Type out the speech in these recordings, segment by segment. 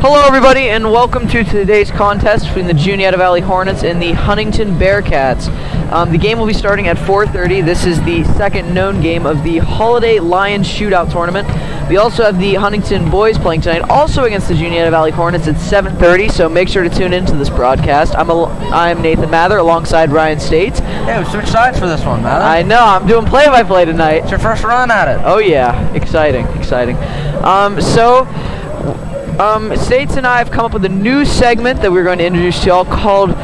Hello everybody and welcome to today's contest between the Juniata Valley Hornets and the Huntington Bearcats. The game will be starting at 4:30. This is the second known game of the Holiday Lions Shootout tournament. We also have the Huntington boys playing tonight, also against the Juniata Valley Hornets at 7:30, so make sure to tune into this broadcast. I'm Nathan Mather alongside Ryan States. Hey, we switched sides for this one, Mather. I know, I'm doing play-by-play tonight. It's your first run at it. Oh yeah, exciting. States and I have come up with a new segment that we're going to introduce to y'all called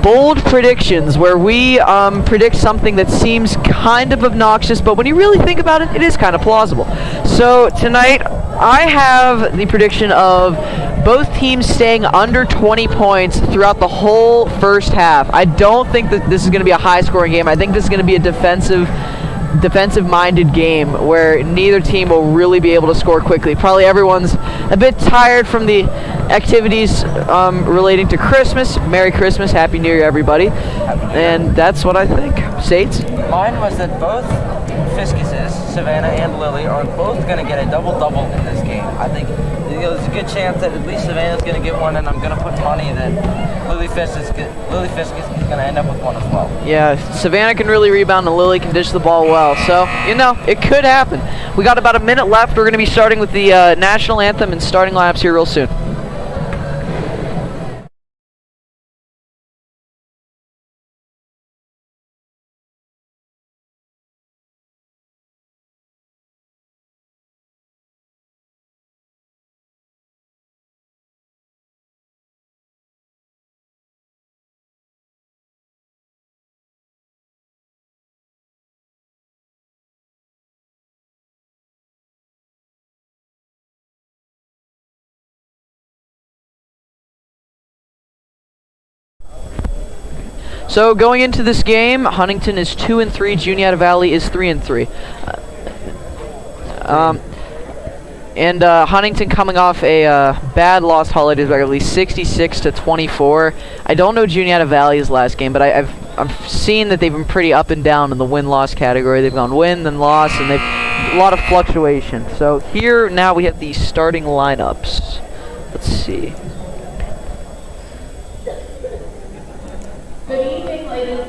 Bold Predictions, where we predict something that seems kind of obnoxious, but when you really think about it, it is kind of plausible. So tonight, I have the prediction of both teams staying under 20 points throughout the whole first half. I don't think that this is going to be a high-scoring game. I think this is going to be a defensive-minded game where neither team will really be able to score quickly. Probably everyone's a bit tired from the activities relating to Christmas. Merry Christmas, Happy New Year, everybody. And that's what I think. States? Mine was that both Fiscuses, Savannah and Lily, are both going to get a double-double in this game. I think there's a good chance that at least Savannah's going to get one, and I'm going to put money that Lily Fiscus is going to end up with one as well. Yeah, Savannah can really rebound, and Lily can dish the ball well. So, you know, it could happen. We got about a minute left. We're going to be starting with the national anthem and starting lineups here real soon. So going into this game, Huntington is 2-3, Juniata Valley is 3-3. Huntington coming off a bad loss holidays by at least 66-24. I don't know Juniata Valley's last game, but I've seen that they've been pretty up and down in the win-loss category. They've gone win, then loss, and they've a lot of fluctuation. So here now we have the starting lineups. Let's see. Good evening,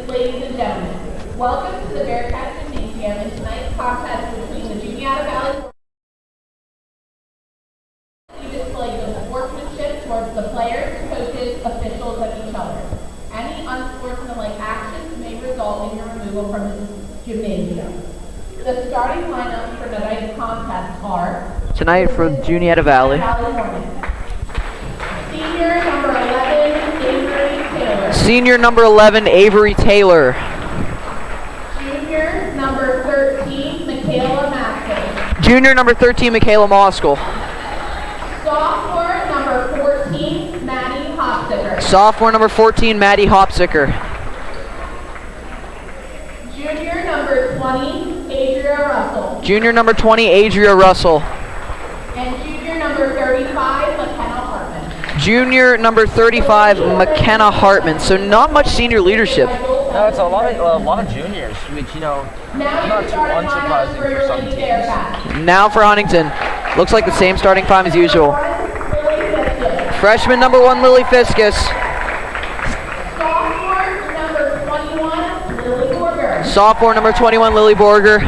ladies and gentlemen. Welcome to the Bearcats Gymnasium and tonight's contest between the Juniata Valley. You displayed of sportsmanship towards the players, coaches, officials, and each other. Any unsportsmanlike actions may result in your removal from the gymnasium. The starting lineups for tonight's contest are Tonight for Juniata Valley. Senior number 11, Avery Taylor. Senior number 11, Avery Taylor. Junior number 13, Michaela Maskell. Junior number 13, Michaela Moskell. Sophomore number 14, Maddie Hopsicker. Sophomore number 14, Maddie Hopsicker. Junior number 20, Adria Russell. Junior number 20, Adria Russell. And junior number 35, McKenna Hartman. Junior number 35, McKenna Hartman. So not much senior leadership. No, it's a lot of juniors, which, you know, not too unsurprising for some teams. Now for Huntington. Looks like the same starting five as usual. Freshman number 1, Lily Fiscus. Sophomore number 21, Lily Borger. Sophomore number 21, Lily Borger.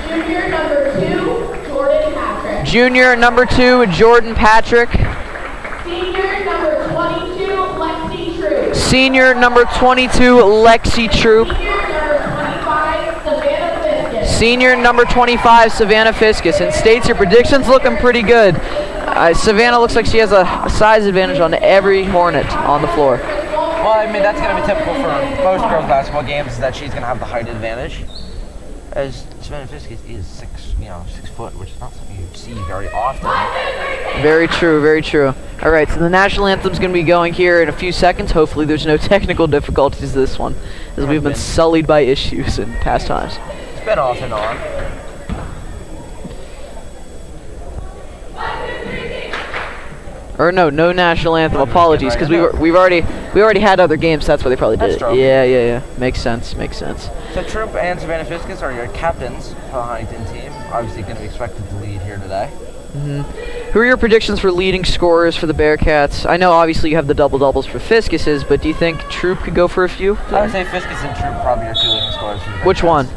Junior number 2, Jordan Patrick. Junior number 2, Jordan Patrick. Senior number 22, Lexi Troop. Senior number 22, Lexi Troop. Senior number 25, Savannah Fiscus. Senior number 25, Savannah Fiscus. And States, your prediction's looking pretty good. Savannah looks like she has a size advantage on every Hornet on the floor. Well, I mean, that's going to be typical for most girls' basketball games, is that she's going to have the height advantage. As Savannah Fiscus is 6 foot, which is not something you see very often. Very true, very true. All right, so the national anthem's going to be going here in a few seconds. Hopefully there's no technical difficulties this one, as we've been sullied by issues in past times. It's been off and on. Or no national anthem. Apologies, because we already had other games. So that's why they probably did it. True. Yeah. Makes sense. So Troop and Savannah Fiscus are your captains for the Huntington team. Obviously going to be expected to lead here today. Who are your predictions for leading scorers for the Bearcats? I know obviously you have the double doubles for Fiskus's, but do you think Troop could go for a few? I would say Fiskus and Troop probably are 2 leading scorers for the Bearcats. Which one?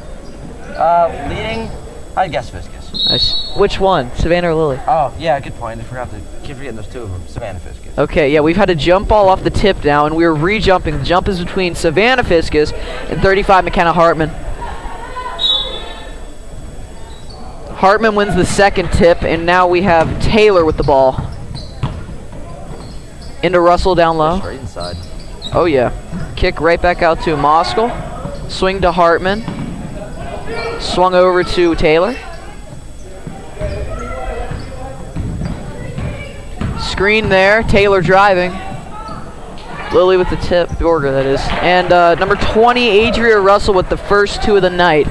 Leading, I'd guess Fiskus. Which one? Savannah or Lily? Oh, yeah, good point. Keep forgetting there's 2 of them. Savannah Fiskus. Okay, yeah, we've had a jump ball off the tip now, and we're re-jumping. The jump is between Savannah Fiskus and 35 McKenna Hartman. Hartman wins the second tip, and now we have Taylor with the ball. Into Russell down low. Straight inside. Oh, yeah. Kick right back out to Moskal. Swing to Hartman. Swung over to Taylor. Screen there. Taylor driving. Lily with the tip. Borger, that is. And number 20, Adria Russell with the first 2 of the night.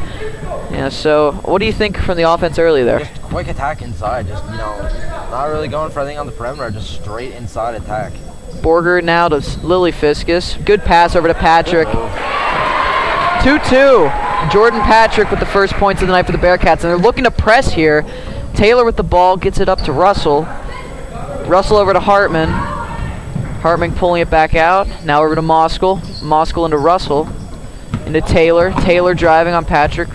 Yeah, so what do you think from the offense early there? Just quick attack inside. Just, not really going for anything on the perimeter. Just straight inside attack. Borger now to Lily Fiskus. Good pass over to Patrick. 2-2. Jordan Patrick with the first points of the night for the Bearcats. And they're looking to press here. Taylor with the ball gets it up to Russell. Russell over to Hartman. Hartman pulling it back out. Now over to Moskal. Moskal into Russell. Into Taylor. Taylor driving on Patrick.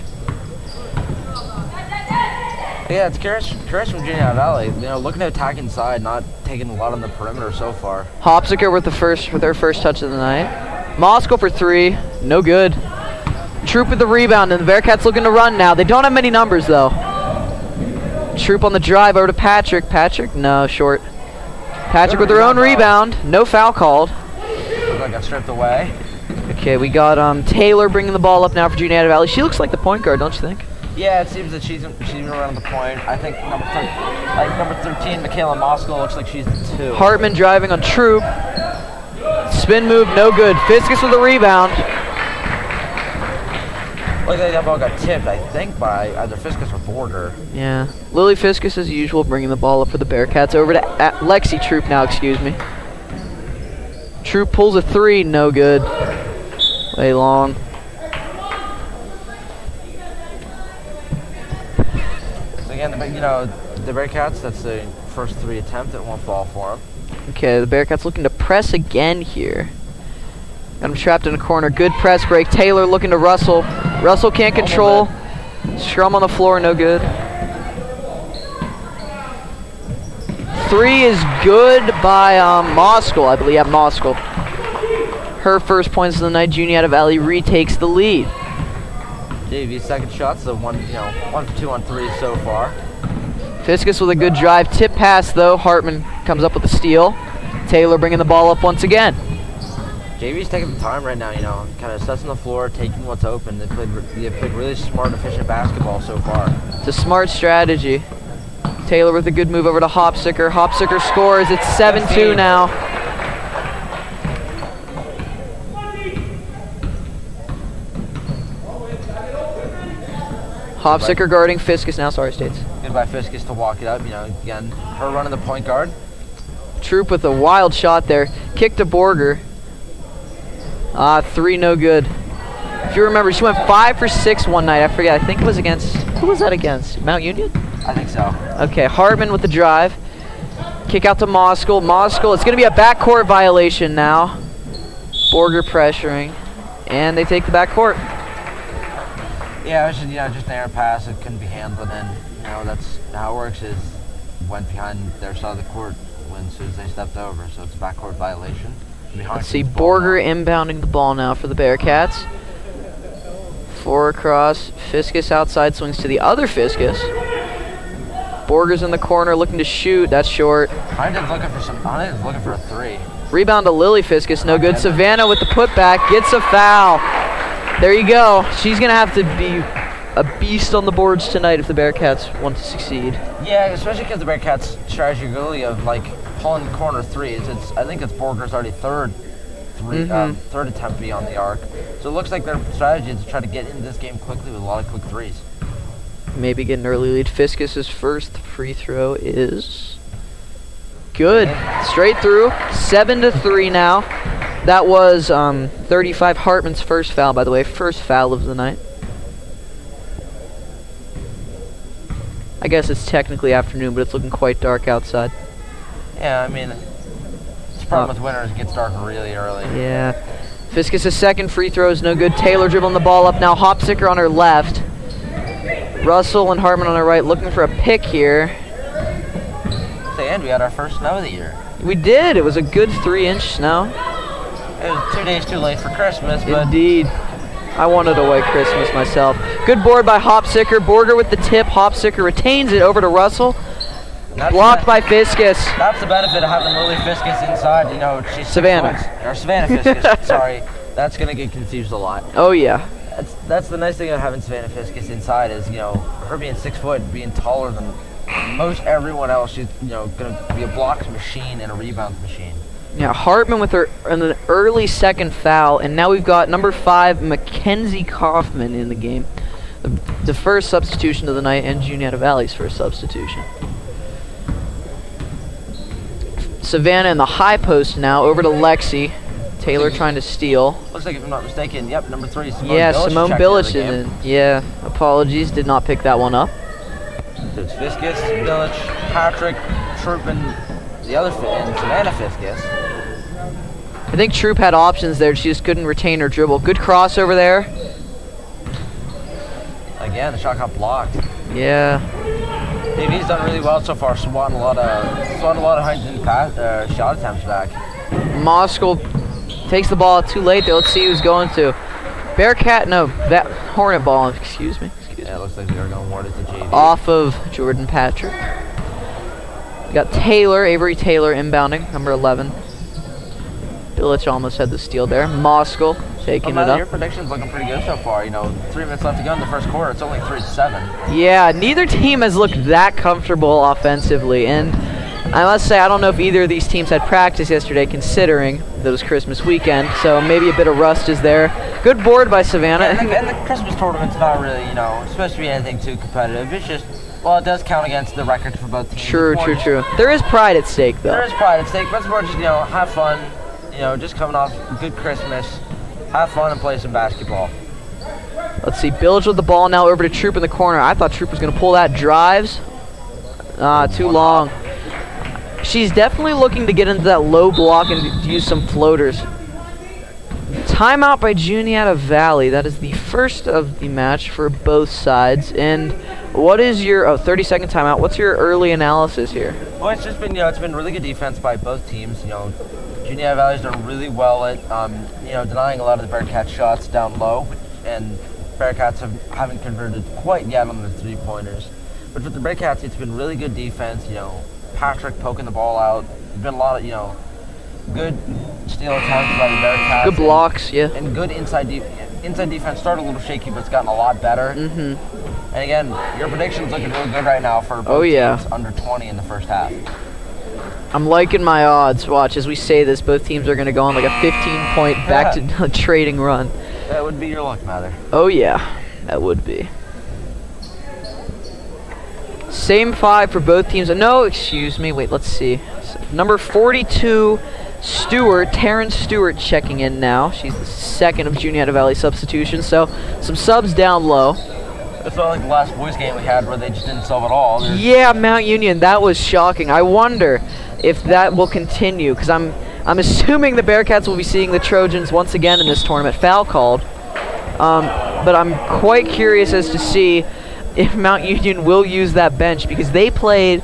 Yeah, it's curious from Juniata Valley. Looking to attack inside, not taking a lot on the perimeter so far. Hopsiker with their first touch of the night. Moskal for 3. No good. Troop with the rebound, and the Bearcats looking to run now. They don't have many numbers, though. Troop on the drive over to Patrick. Patrick? No, short. Patrick with their own rebound. No foul called. Looks like got stripped away. Okay, we got Taylor bringing the ball up now for Juniata Valley. She looks like the point guard, don't you think? Yeah, it seems that she's been around the point. I think number 13, Michaela Moskal, looks like she's the 2. Hartman driving on Troop. Spin move, no good. Fiskus with a rebound. Looks like that ball got tipped, I think, by either Fiskus or Borger. Yeah. Lily Fiskus, as usual, bringing the ball up for the Bearcats. Over to Lexi Troop now, excuse me. Troop pulls a 3, no good. Way long. Again, the Bearcats, that's the first 3 attempt that won't fall for them. Okay, the Bearcats looking to press again here. Got him trapped in a corner. Good press break. Taylor looking to Russell. Russell can't control. Scrum on the floor, no good. 3 is good by Moskal, I believe. Yeah, Moskal. Her first points of the night. Juniata Valley retakes the lead. JV's second shot's the 1 for 2 on 3 so far. Fiskus with a good drive. Tip pass, though. Hartman comes up with a steal. Taylor bringing the ball up once again. JV's taking the time right now, kind of assessing the floor, taking what's open. They've played really smart, efficient basketball so far. It's a smart strategy. Taylor with a good move over to Hopsiker. Hopsiker scores. It's 7-2 now. Hopsiker guarding Fiskus now. Sorry, States. Good by Fiskus to walk it up. Again, her running the point guard. Troop with a wild shot there. Kick to Borger. 3, no good. If you remember, she went 5 for 6 one night. I forget. I think it was against... Who was that against? Mount Union? I think so. Okay, Hartman with the drive. Kick out to Moskal. Moskal, it's going to be a backcourt violation now. Borger pressuring. And they take the backcourt. Yeah, it was just an air pass. It couldn't be handled. And then, that's how it works is went behind their side of the court as soon as they stepped over. So it's a backcourt violation. Let's see, Borger inbounding the ball now for the Bearcats. 4 across. Fiskus outside, swings to the other Fiskus. Borger's in the corner looking to shoot. That's short. Huntindon's looking for a 3. Rebound to Lily Fiskus, no good. Savannah with the putback, gets a foul. There you go. She's going to have to be a beast on the boards tonight if the Bearcats want to succeed. Yeah, especially because the Bearcats' strategy really of pulling corner 3s. I think it's Borger's already third attempt to be on the arc. So it looks like their strategy is to try to get into this game quickly with a lot of quick 3s. Maybe get an early lead. Fiskus' first free throw is good. Straight through. 7-3 now. That was 35 Hartman's first foul, by the way. First foul of the night. I guess it's technically afternoon, but it's looking quite dark outside. Yeah, I mean, the problem with winter is it gets dark really early. Yeah. Fiskus' second free throw is no good. Taylor dribbling the ball up now. Hopsicker on her left. Russell and Hartman on her right, looking for a pick here. And we had our first snow of the year. We did. It was a good 3-inch snow. It was 2 days too late for Christmas, but Indeed. I wanted a white Christmas myself. Good board by Hopsicker. Borger with the tip. Hopsicker retains it over to Russell. Blocked by Fiskus. That's the benefit of having Lily Fiskus inside. You know, she's Savannah. Or Savannah Fiskus. Sorry, that's gonna get confused a lot. Oh yeah. That's the nice thing about having Savannah Fiskus inside is, you know, her being 6 foot, being taller than most everyone else. She's, you know, gonna be a blocks machine and a rebounds machine. Yeah, Hartman with her an early second foul, and now we've got number 5 Mackenzie Kaufman in the game. The first substitution of the night, and Juniata Valley's first substitution. Savannah in the high post now, over to Lexi. Taylor trying to steal. Looks like, if I'm not mistaken, yep, number 3 is Simone Yeah, Billich Simone checked Billich into the in game. it. Yeah, apologies, did not pick that one up. So it's Fiskus, Billich, Patrick, Troop, and the other and Savannah Fiskus. I think Troop had options there, she just couldn't retain her dribble. Good crossover there. Again, the shot got blocked. Yeah. JV's done really well so far, swatting a lot of Huntindon shot attempts back. Moskal takes the ball too late though. Let's see who's going to. Bearcat, no, that Hornet ball, excuse me. Yeah, it looks like they're going to award it to JV. Off of Jordan Patrick. We got Taylor, Avery Taylor inbounding, number 11. Billich almost had the steal there. Moskal taking it Your up. prediction's looking pretty good so far. You know, 3 minutes left to go in the first quarter. It's only 3-7. Yeah, neither team has looked that comfortable offensively, and I must say I don't know if either of these teams had practice yesterday, considering that it was Christmas weekend, so maybe a bit of rust is there. Good board by Savannah. And the Christmas tournament's not really, you know, supposed to be anything too competitive. It's just, well, it does count against the records for both teams. True. There is pride at stake, though. There is pride at stake, but it's more just, you know, have fun. You know, just coming off a good Christmas, have fun and play some basketball. Let's see, Billich with the ball now over to Troop in the corner. I thought Troop was going to pull that. Drives. Too long. She's definitely looking to get into that low block and use some floaters. Timeout by Juniata Valley. That is the first of the match for both sides. And what is your 30-second timeout? What's your early analysis here? Well, it's just been, you know, it's been really good defense by both teams. You know, Juniata Valley's done really well at, you know, denying a lot of the Bearcats shots down low, and Bearcats haven't converted quite yet on the 3-pointers. But for the Bearcats, it's been really good defense. You know, Patrick poking the ball out. There's been a lot of, you know, good steal attempts by the Bearcats. Good blocks, yeah. And good inside defense. Started a little shaky, but it's gotten a lot better. Mm-hmm. And again, your prediction's looking really good right now for both teams under 20 in the first half. I'm liking my odds. Watch, as we say this, both teams are going to go on like a 15-point back to trading run. That would be your luck, Mather. Oh, yeah. That would be. Same 5 for both teams. No, excuse me. Wait, let's see. Number 42, Stewart, Terrence Stewart checking in now. She's the second of Juniata Valley substitutions, so some subs down low. It's not like the last boys game we had where they just didn't sub at all. Yeah, Mount Union, that was shocking. I wonder if that will continue, because I'm assuming the Bearcats will be seeing the Trojans once again in this tournament, foul called. But I'm quite curious as to see if Mount Union will use that bench, because they played,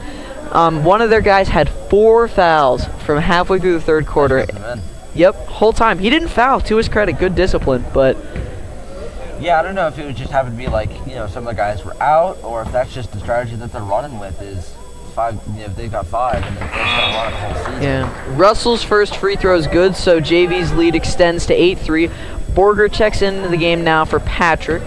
one of their guys had 4 fouls from halfway through the third quarter. Yep, whole time. He didn't foul, to his credit, good discipline, but... Yeah, I don't know if it would just happen to be like, you know, some of the guys were out, or if that's just the strategy that they're running with is 5, you know, if they've got 5 and they're just going to run it the whole season. Yeah. Russell's first free throw is good, so JV's lead extends to 8-3. Borger checks into the game now for Patrick.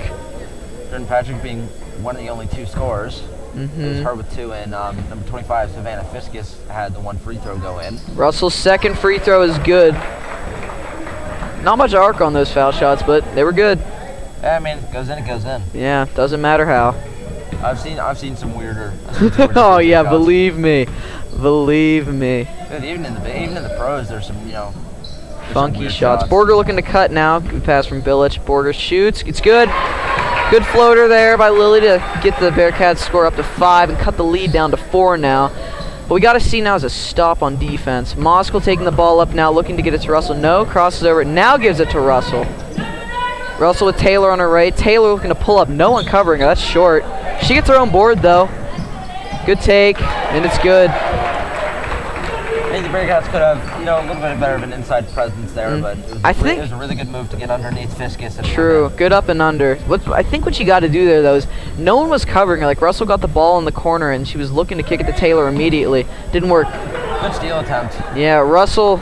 And Patrick being one of the only 2 scorers. It was her with 2, and number 25, Savannah Fiskus, had the 1 free throw go in. Russell's second free throw is good. Not much arc on those foul shots, but they were good. Yeah, I mean, it goes in, it goes in. Yeah, doesn't matter how. I've seen some weirder. Oh yeah, shots. Believe me. Good, even in the pros, there's some, you know, funky shots. Borger looking to cut now. Good pass from Billich. Borger shoots. It's good. Good floater there by Lily to get the Bearcats score up to 5 and cut the lead down to 4 now. What we got to see now is a stop on defense. Moskal taking the ball up now, looking to get it to Russell. No, crosses over, now gives it to Russell. Russell with Taylor on her right. Taylor looking to pull up, no one covering her, that's short. She gets her own board though. Good take, and it's good. I think the Bearcats could have, a little bit better of an inside presence there, but it was a really good move to get underneath Fiskus. True, good up and under. I think what you got to do there, though, is no one was covering her. Like, Russell got the ball in the corner, and she was looking to kick it to Taylor immediately. Didn't work. Good steal attempt. Yeah, Russell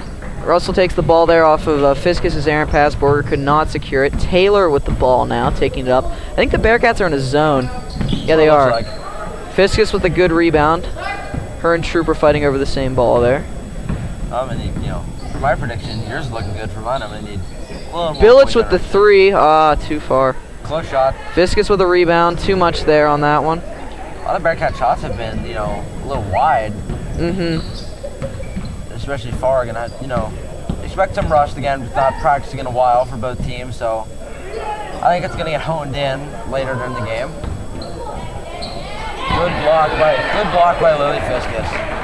takes the ball there off of Fiskus' errant pass. Borger could not secure it. Taylor with the ball now, taking it up. I think the Bearcats are in a zone. Yeah, they are. Like. Fiskus with a good rebound. Her and Trooper fighting over the same ball there. I'm going to need, for my prediction, yours is looking good. For mine, I'm going to need a little more. Billich with the 3. Too far. Close shot. Fiskus with a rebound. Too much there on that one. A lot of Bearcat shots have been, a little wide. Especially far. Going to, expect some rust again, not practicing in a while for both teams. So I think it's going to get honed in later during the game. Good block by Lily Fiskus.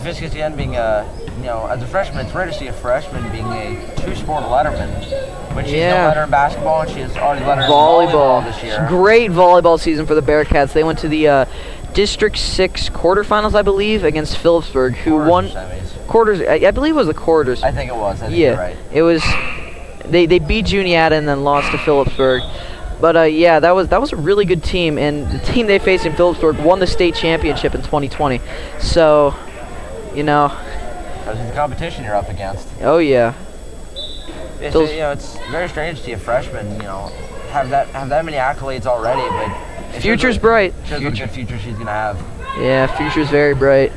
Fiskus again being as a freshman, it's rare to see a freshman being a 2-sport letterman. When she's no letter in basketball, and she's already lettered in volleyball this year. Great volleyball season for the Bearcats. They went to the District 6 quarterfinals, I believe, against Phillipsburg, who won quarters. I believe it was the quarters. I think it was. I think you're right. It was. They beat Juniata and then lost to Phillipsburg. But that was a really good team, and the team they faced in Phillipsburg won the state championship in 2020. So, Because of the competition you're up against. Oh yeah. It's very strange to see a freshman, have that many accolades already, but future's bright. Shows what good future she's gonna have. Yeah, future's very bright.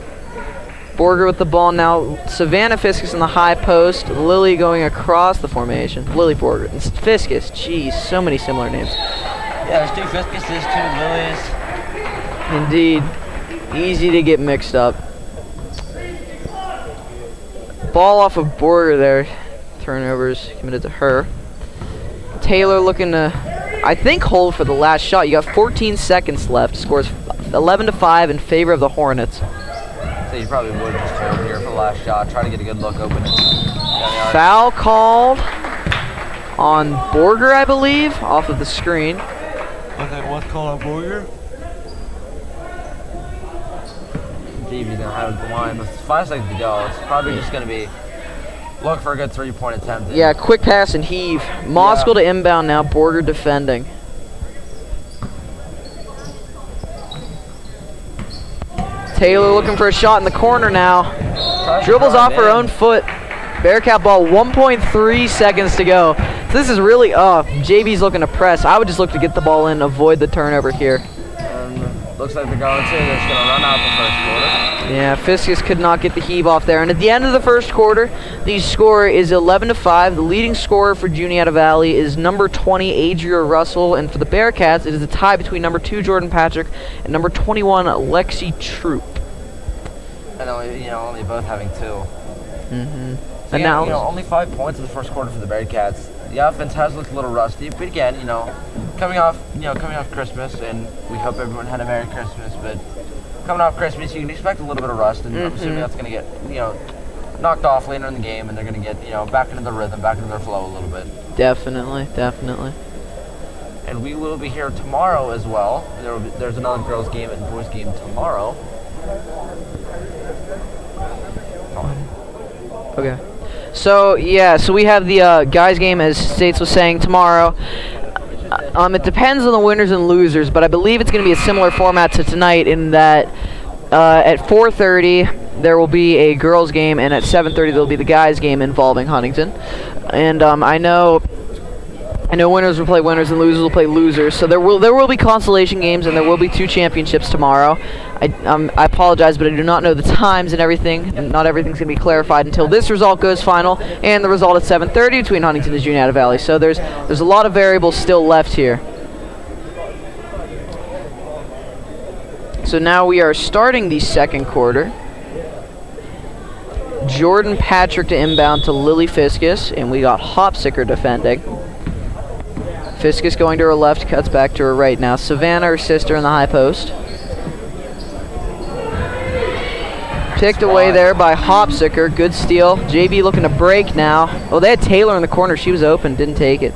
Borger with the ball now. Savannah Fiskus in the high post. Lily going across the formation. Lily Borger. It's Fiskus. Jeez, so many similar names. Yeah, there's 2 Fiskuses, 2 Lilies. Indeed. Easy to get mixed up. Ball off of Borger there. Turnovers committed to her. Taylor looking to, I think, hold for the last shot. You got 14 seconds left. Scores 11-5 in favor of the Hornets. So you probably would just hold here for the last shot. Try to get a good look open. Foul called on Borger, I believe, off of the screen. What's called on Borger? JV's gonna have the line with 5 seconds to go. It's probably just gonna be look for a good 3-point attempt. Yeah, quick pass and heave. Moskal to inbound now. Borger defending. Taylor looking for a shot in the corner now. Dribbles off her own foot. Bearcat ball, 1.3 seconds to go. So this is really, JV's looking to press. I would just look to get the ball in, avoid the turnover here. Looks like they're going to. They're just going to run out the first quarter. Yeah, Fiskus could not get the heave off there. And at the end of the first quarter, the score is 11-5. The leading scorer for Juniata Valley is number 20, Adria Russell. And for the Bearcats, it is a tie between number 2, Jordan Patrick, and number 21, Lexi Troop. And only both having 2. So And now, only 5 points in the first quarter for the Bearcats. The offense has looked a little rusty, but again, coming off Christmas, and we hope everyone had a Merry Christmas. But coming off Christmas, you can expect a little bit of rust, and I'm assuming that's going to get knocked off later in the game, and they're going to get back into the rhythm, back into their flow a little bit. Definitely. And we will be here tomorrow as well. There's another girls' game and boys' game tomorrow. Okay. So we have the guys' game, as States was saying, tomorrow. It depends on the winners and losers, but I believe it's going to be a similar format to tonight in that at 4:30 there will be a girls' game, and at 7:30 there will be the guys' game involving Huntington. And I know winners will play winners and losers will play losers. So there will be consolation games, and there will be 2 championships tomorrow. I apologize, but I do not know the times and everything. And not everything's going to be clarified until this result goes final and the result at 7:30 between Huntington and Juniata Valley. So there's a lot of variables still left here. So now we are starting the second quarter. Jordan Patrick to inbound to Lily Fiskus, and we got Hopsicker defending. Fiscus going to her left, cuts back to her right now. Savannah, her sister, in the high post. Picked away there by Hopsicker. Good steal. JV looking to break now. Oh, they had Taylor in the corner. She was open. Didn't take it.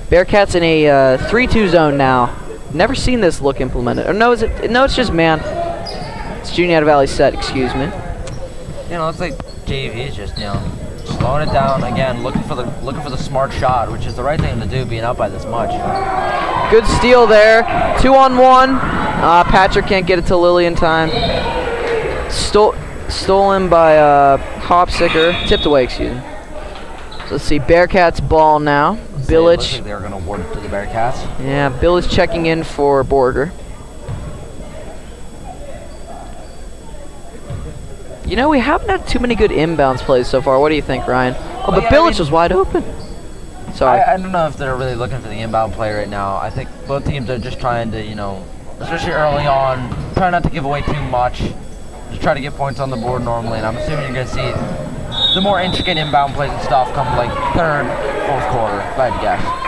Bearcats in a 3-2 zone now. Never seen this look implemented. Or no, no, it's just man. It's Juniata Valley set, excuse me. You know, it's like JV is just, slowing it down again, looking for the smart shot, which is the right thing to do, being up by this much. Good steal there. 2-on-1. Patrick can't get it to Lily in time. Stolen by Hopsicker. Tipped away, excuse me. So let's see, Bearcats ball now. Billich. Looks like they were going to award it to the Bearcats. Yeah, Billich checking in for Borger. You know, we haven't had too many good inbounds plays so far. What do you think, Ryan? Oh, but Billich was wide open. Sorry. I don't know if they're really looking for the inbound play right now. I think both teams are just trying to, especially early on, try not to give away too much. Just try to get points on the board normally, and I'm assuming you're going to see the more intricate inbound plays and stuff come like third, fourth quarter, if I had to guess.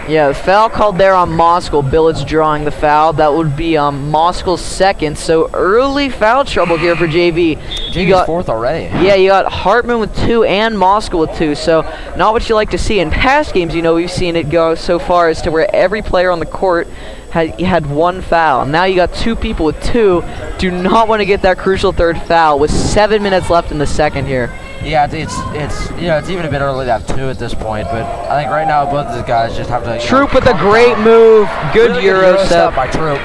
Yeah, the foul called there on Moskal. Billich drawing the foul. That would be Moskal's second, so early foul trouble here for JV. JV's got fourth already. Yeah, you got Hartman with 2 and Moskal with 2, so not what you like to see. In past games, we've seen it go so far as to where every player on the court had 1 foul. Now you got 2 people with 2. Do not want to get that crucial third foul with 7 minutes left in the second here. Yeah, it's even a bit early to have 2 at this point, but I think right now both of these guys just have to. Troop with a great move. Good really Euro step by Troop.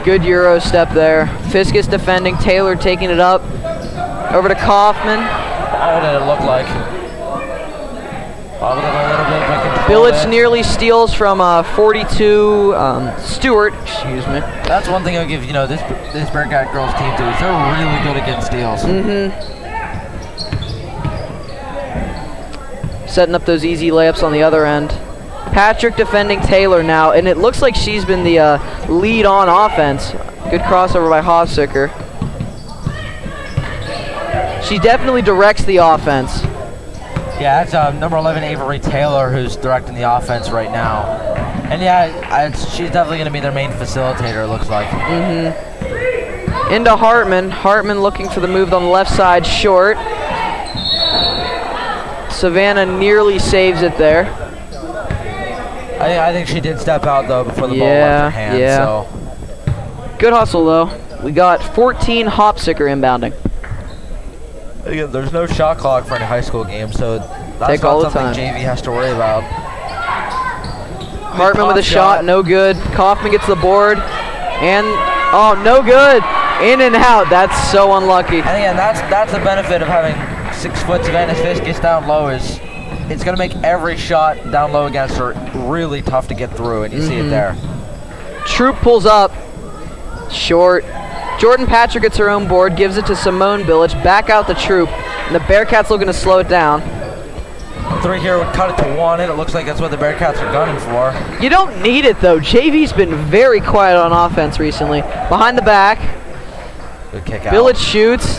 Good Euro step there. Fiscus defending. Taylor taking it up. Over to Kaufman. What did it look like? A little bit of Billich nearly steals from 42 Stewart. Excuse me. That's one thing I'll give this Bearcat girls team too. Is they're really good at getting steals. Setting up those easy layups on the other end. Patrick defending Taylor now, and it looks like she's been the lead on offense. Good crossover by Hofsicker. She definitely directs the offense. Yeah, that's number 11 Avery Taylor who's directing the offense right now. And yeah, she's definitely going to be their main facilitator, it looks like. Into Hartman. Hartman looking for the move on the left side, short. Savannah nearly saves it there. I think she did step out though before the ball left her hand. Yeah. So. Good hustle though. We got 14 Hopsicker inbounding. Again, there's no shot clock for any high school game, so that's Take not all the something time. JV has to worry about. Hartman with a shot, no good. Kaufman gets the board, and oh, no good. In and out. That's so unlucky. And again, that's the benefit of having 6-foot Savannah Fiscus down low is it's going to make every shot down low against her really tough to get through, and you see it there. Troop pulls up, short. Jordan Patrick gets her own board, gives it to Simone Billich, back out the Troop, and the Bearcats looking to slow it down. 3 here would cut it to 1, and it looks like that's what the Bearcats are gunning for. You don't need it though. JV's been very quiet on offense recently. Behind the back. Good kick out. Billich shoots.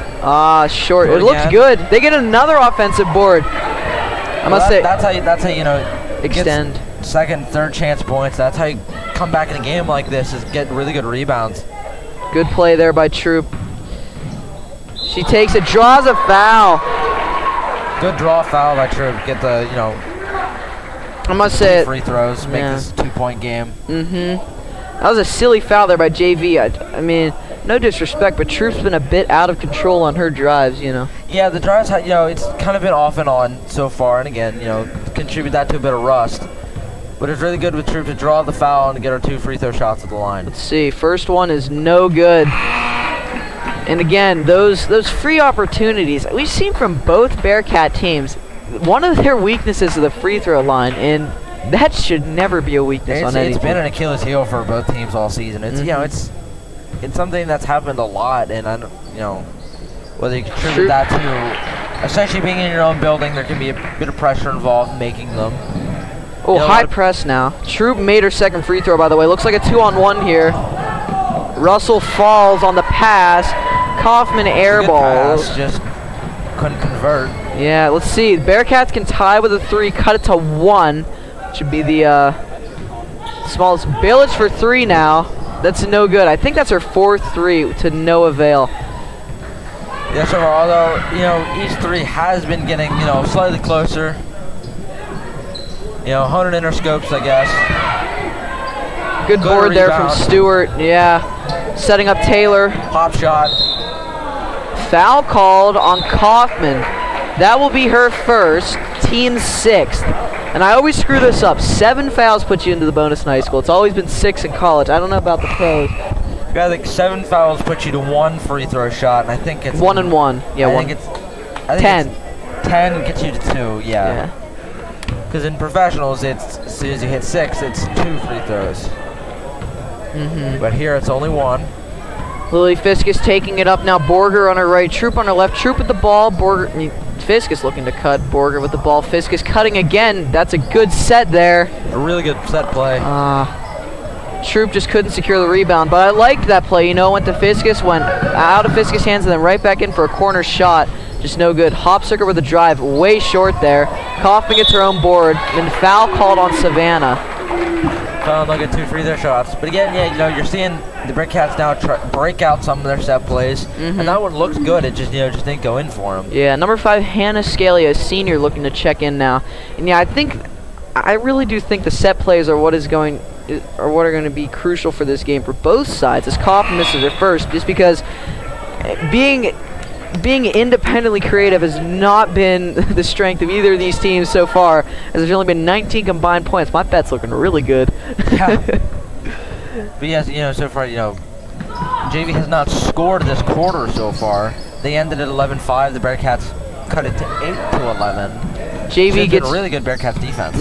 Short. It looks good. They get another offensive board. I must say. That's how you extend. Second, third chance points. That's how you come back in a game like this, is get really good rebounds. Good play there by Troop. She takes it, draws a foul. Good draw foul by Troop. Get the, I must say free throws, make this 2-point game. That was a silly foul there by JV. I mean, no disrespect, but Troop's been a bit out of control on her drives, Yeah, the drives, it's kind of been off and on so far, and again, contribute that to a bit of rust. But it's really good with Troop to draw the foul and get her 2 free throw shots at the line. Let's see. First one is no good. And again, those free opportunities, we've seen from both Bearcat teams, one of their weaknesses is the free throw line, and that should never be a weakness on any team. It's been an Achilles heel for both teams all season. It's it's something that's happened a lot, and whether you contribute that to essentially being in your own building, there can be a bit of pressure involved making them. Oh, high press now. Troop made her second free throw, by the way. Looks like a 2-on-1 here. Russell falls on the pass. Kaufman airballs. Just couldn't convert. Yeah, let's see. Bearcats can tie with a 3, cut it to 1. Should be the Smallest. Balich for 3 now. That's no good. I think that's her 4th 3 to no avail. Yes, sir. Although, each 3 has been getting, slightly closer. Honing in her scopes, I guess. Good board there from Stewart. Yeah. Setting up Taylor. Pop shot. Foul called on Kaufman. That will be her first, team 6th. And I always screw this up. 7 fouls put you into the bonus in high school. It's always been 6 in college. I don't know about the pros. Yeah, I think 7 fouls put you to 1 free throw shot, and I think it's 1 and 1. Yeah, I think 10. 10 gets you to 2. Yeah. Because in professionals, it's as soon as you hit 6, it's 2 free throws. But here it's only 1. Lily Fiskus taking it up now. Borger on her right, Troop on her left. Troop with the ball. Fiskus looking to cut. Borger with the ball. Fiskus cutting again. That's a good set there. A really good set play. Troop just couldn't secure the rebound, but I liked that play. Went to Fiskus, went out of Fiskus' hands, and then right back in for a corner shot. Just no good. Hopsicker with a drive, way short there. Kaufman gets her own board, and foul called on Savannah. Found like 2 free throw shots. But again, you're seeing the Bearcats now break out some of their set plays, and that one looks good. It just, just didn't go in for them. Yeah, number 5, Hannah Scalia, senior, looking to check in now. And yeah, I really do think the set plays are what are going to be crucial for this game for both sides. As Kaufman misses her first, just because being independently creative has not been the strength of either of these teams so far, as there's only been 19 combined points. My bet's looking really good. Yeah. But yes, so far, JV has not scored this quarter so far. They ended at 11-5. The Bearcats cut it to 8-11. JV gets a really good Bearcats defense.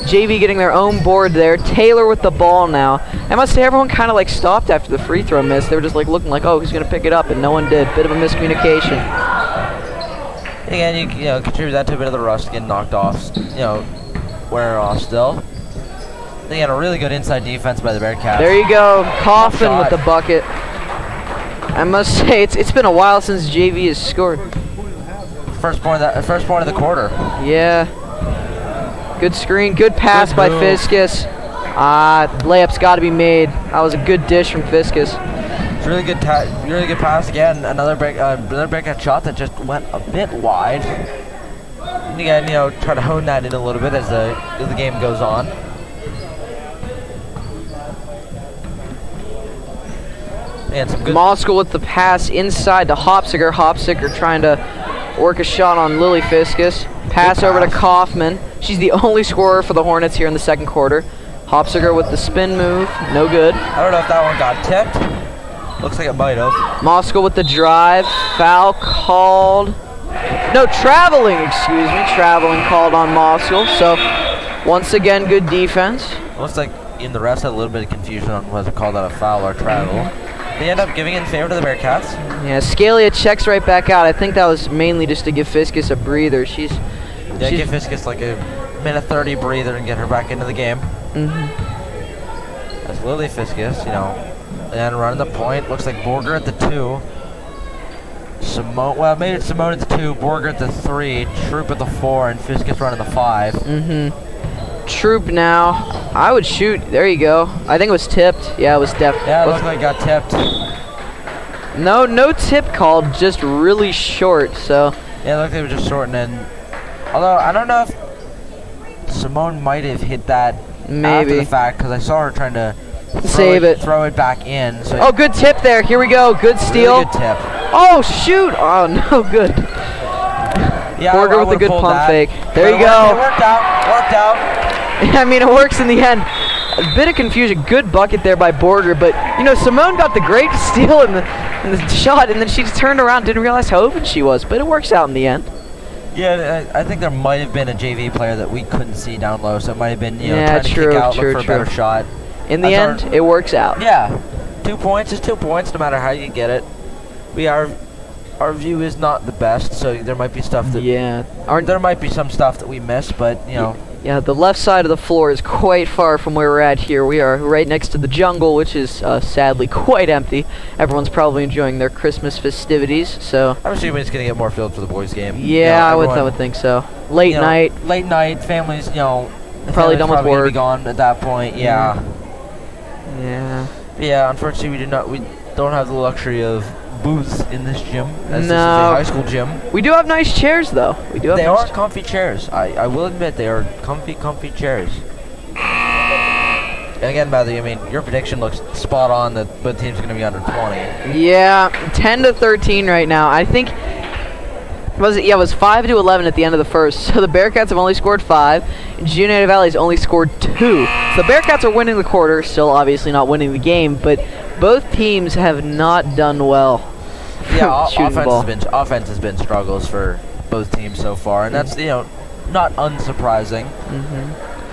JV getting their own board there. Taylor with the ball now. I must say everyone kind of stopped after the free throw miss. They were just looking like, oh, who's going to pick it up? And no one did. Bit of a miscommunication. Again, you contribute that to a bit of the rust getting knocked off. Wear off still. They had a really good inside defense by the Bearcats. There you go. Kaufman with the bucket. I must say it's been a while since JV has scored. First point of the quarter. Yeah. Good screen. Good pass by Fiskus. Layup's got to be made. That was a good dish from Fiskus. It's really good pass again. Another Bearcat shot that just went a bit wide. And again, try to hone that in a little bit as the game goes on. And some good. Moskal with the pass inside to Hopsicker. Hopsicker trying to work a shot on Lily Fiskus. Pass over to Kaufman. She's the only scorer for the Hornets here in the second quarter. Hopsicker with the spin move. No good. I don't know if that one got tipped. Looks like it might have. Moskal with the drive. Foul called. No, traveling, excuse me. Traveling called on Moskal. So, once again, good defense. Looks like in the rest had a little bit of confusion on whether to call that a foul or travel. They end up giving it in favor to the Bearcats. Yeah, Scalia checks right back out. I think that was mainly just to give Fiskus a breather. Give Fiskus like a minute 30 breather and get her back into the game. That's Lily Fiskus, and running the point. Looks like Borger at the 2. Maybe it's Simone at the 2, Borger at the 3, Troop at the 4, and Fiskus running the 5. Troop now. I would shoot. There you go. I think it was tipped. Yeah, it was definitely. Yeah, it looks like it got tipped. No tip called, just really short, so. Yeah, it looked like it was just short, and then. Although, I don't know if Simone might have hit that after the fact, because I saw her trying to throw it back in. So oh, good tip there. Here we go. Good steal. Really good tip. Oh, shoot. Oh, no good. Yeah, Borger with a good pump fake. There you go. It worked out. I mean, it works in the end. A bit of confusion. Good bucket there by Borger, but Simone got the great steal in the shot, and then she just turned around, didn't realize how open she was, but it works out in the end. Yeah, I think there might have been a JV player that we couldn't see down low, so it might have been trying to kick out, look for a better shot. In the end, it works out. Yeah, 2 points is 2 points, no matter how you get it. Our view is not the best, so there might be stuff that there might be some stuff that we miss, but Yeah, the left side of the floor is quite far from where we're at here. We are right next to the jungle, which is sadly quite empty. Everyone's probably enjoying their Christmas festivities, so. I'm assuming it's going to get more filled for the boys' game. Yeah, I would think so. Late night, families, Probably done with gonna work. be gone at that point. Yeah. Yeah. Yeah. Unfortunately, we don't have the luxury of booths in this gym, as this is a No. high school gym. We do have nice chairs, though. We do have They nice are comfy chairs. I will admit they are comfy chairs. And again, Matthew, I mean, your prediction looks spot on that both teams are going to be under 20. Yeah, 10-13 right now. I think it was 5-11 at the end of the first. So the Bearcats have only scored 5. Juniata Valley's only scored 2. So the Bearcats are winning the quarter, still obviously not winning the game, but both teams have not done well. Yeah, shooting the ball. offense has been struggles for both teams so far, and that's not unsurprising.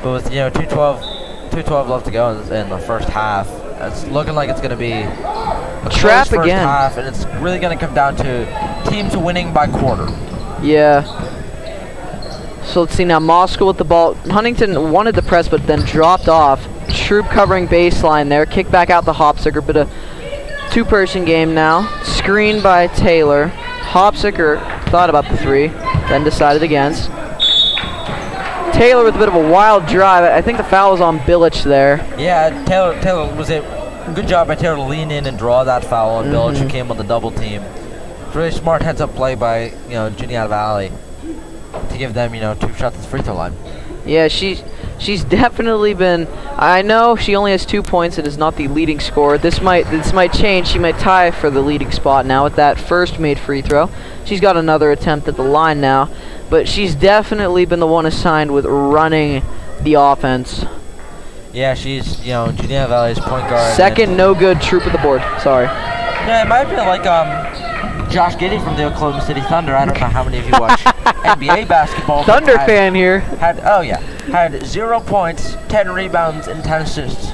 But with 2:12 left to go in the first half, it's looking like it's going to be a Trap close first again. half, and it's really going to come down to teams winning by quarter. Yeah. So let's see now. Moscow with the ball. Huntington wanted to press, but then dropped off. Troop covering baseline there. Kick back out the Hopsicker. Bit of two-person game now. Screen by Taylor. Hopsicker thought about the 3, then decided against. Taylor with a bit of a wild drive. I think the foul was on Billich there. Yeah, Taylor was a good job by Taylor to lean in and draw that foul on Billich, who came on the double team. It's really smart heads-up play by Juniata Valley to give them 2 shots at the free throw line. Yeah, she's definitely been. I know she only has 2 points and is not the leading scorer. This might change. She might tie for the leading spot now with that first made free throw. She's got another attempt at the line now, but she's definitely been the one assigned with running the offense. Yeah, she's Juniata Valley's point guard. Second no good Troop with the board. Sorry. Yeah, it might be like Josh Giddey from the Oklahoma City Thunder. I don't know how many of you watch NBA basketball. Thunder fan here. Had 0 points, 10 rebounds, and 10 assists.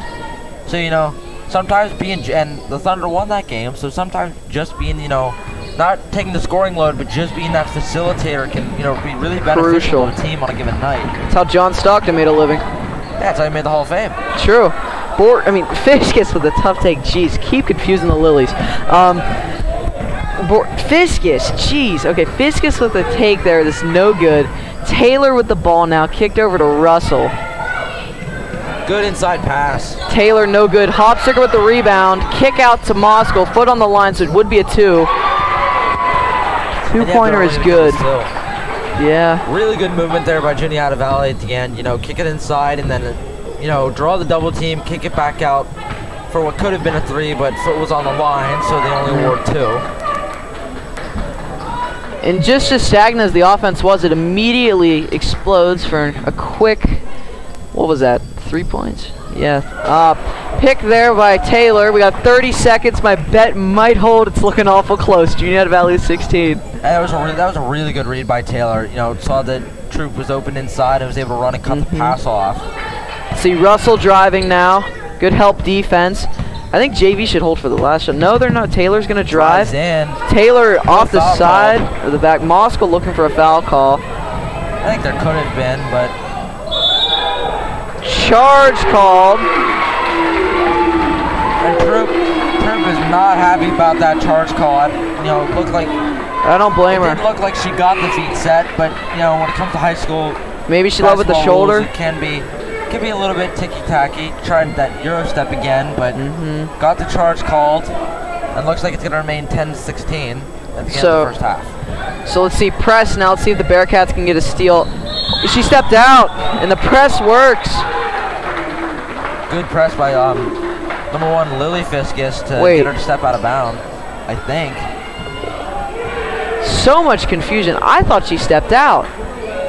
So sometimes and the Thunder won that game. So sometimes just being not taking the scoring load, but just being that facilitator can be really beneficial to a team on a given night. That's how John Stockton made a living. Yeah, that's how he made the Hall of Fame. True. Fiskus with a tough take. Jeez, keep confusing the Lilies. Fiskus, jeez. Okay, Fiskus with the take there. This is no good. Taylor with the ball now. Kicked over to Russell. Good inside pass. Taylor, no good. Hopsicker with the rebound. Kick out to Moscow. Foot on the line, so it would be a 2. Two-pointer is good. Yeah. Really good movement there by Juniata Valley at the end. Kick it inside and then, draw the double team, kick it back out for what could have been a 3, but foot was on the line, so they only award 2. And just as stagnant as the offense was, it immediately explodes for a quick, what was that, 3 points? Yeah. Pick there by Taylor. We got 30 seconds. My bet might hold. It's looking awful close. Juniata Valley is 16. And that was a really good read by Taylor. Saw that Troop was open inside and was able to run and cut the pass off. See Russell driving now. Good help defense. I think JV should hold for the last shot. No, they're not. Taylor's going to drive. Drives in. Taylor off the side call. or the back. Moscow looking for a foul call. I think there could have been, but charge called. And Troop is not happy about that charge call. It looked like I don't blame her. It didn't look like she got the feet set, but when it comes to high school, maybe she led with the shoulder. Rules, it can be a little bit ticky-tacky. Tried that Euro step again, but got the charge called, and looks like it's going to remain 10-16 at the end of the first half. So let's see press now. Let's see if the Bearcats can get a steal. She stepped out, and the press works. Good press by number 1 Lily Fiskus to get her to step out of bounds, I think. So much confusion. I thought she stepped out.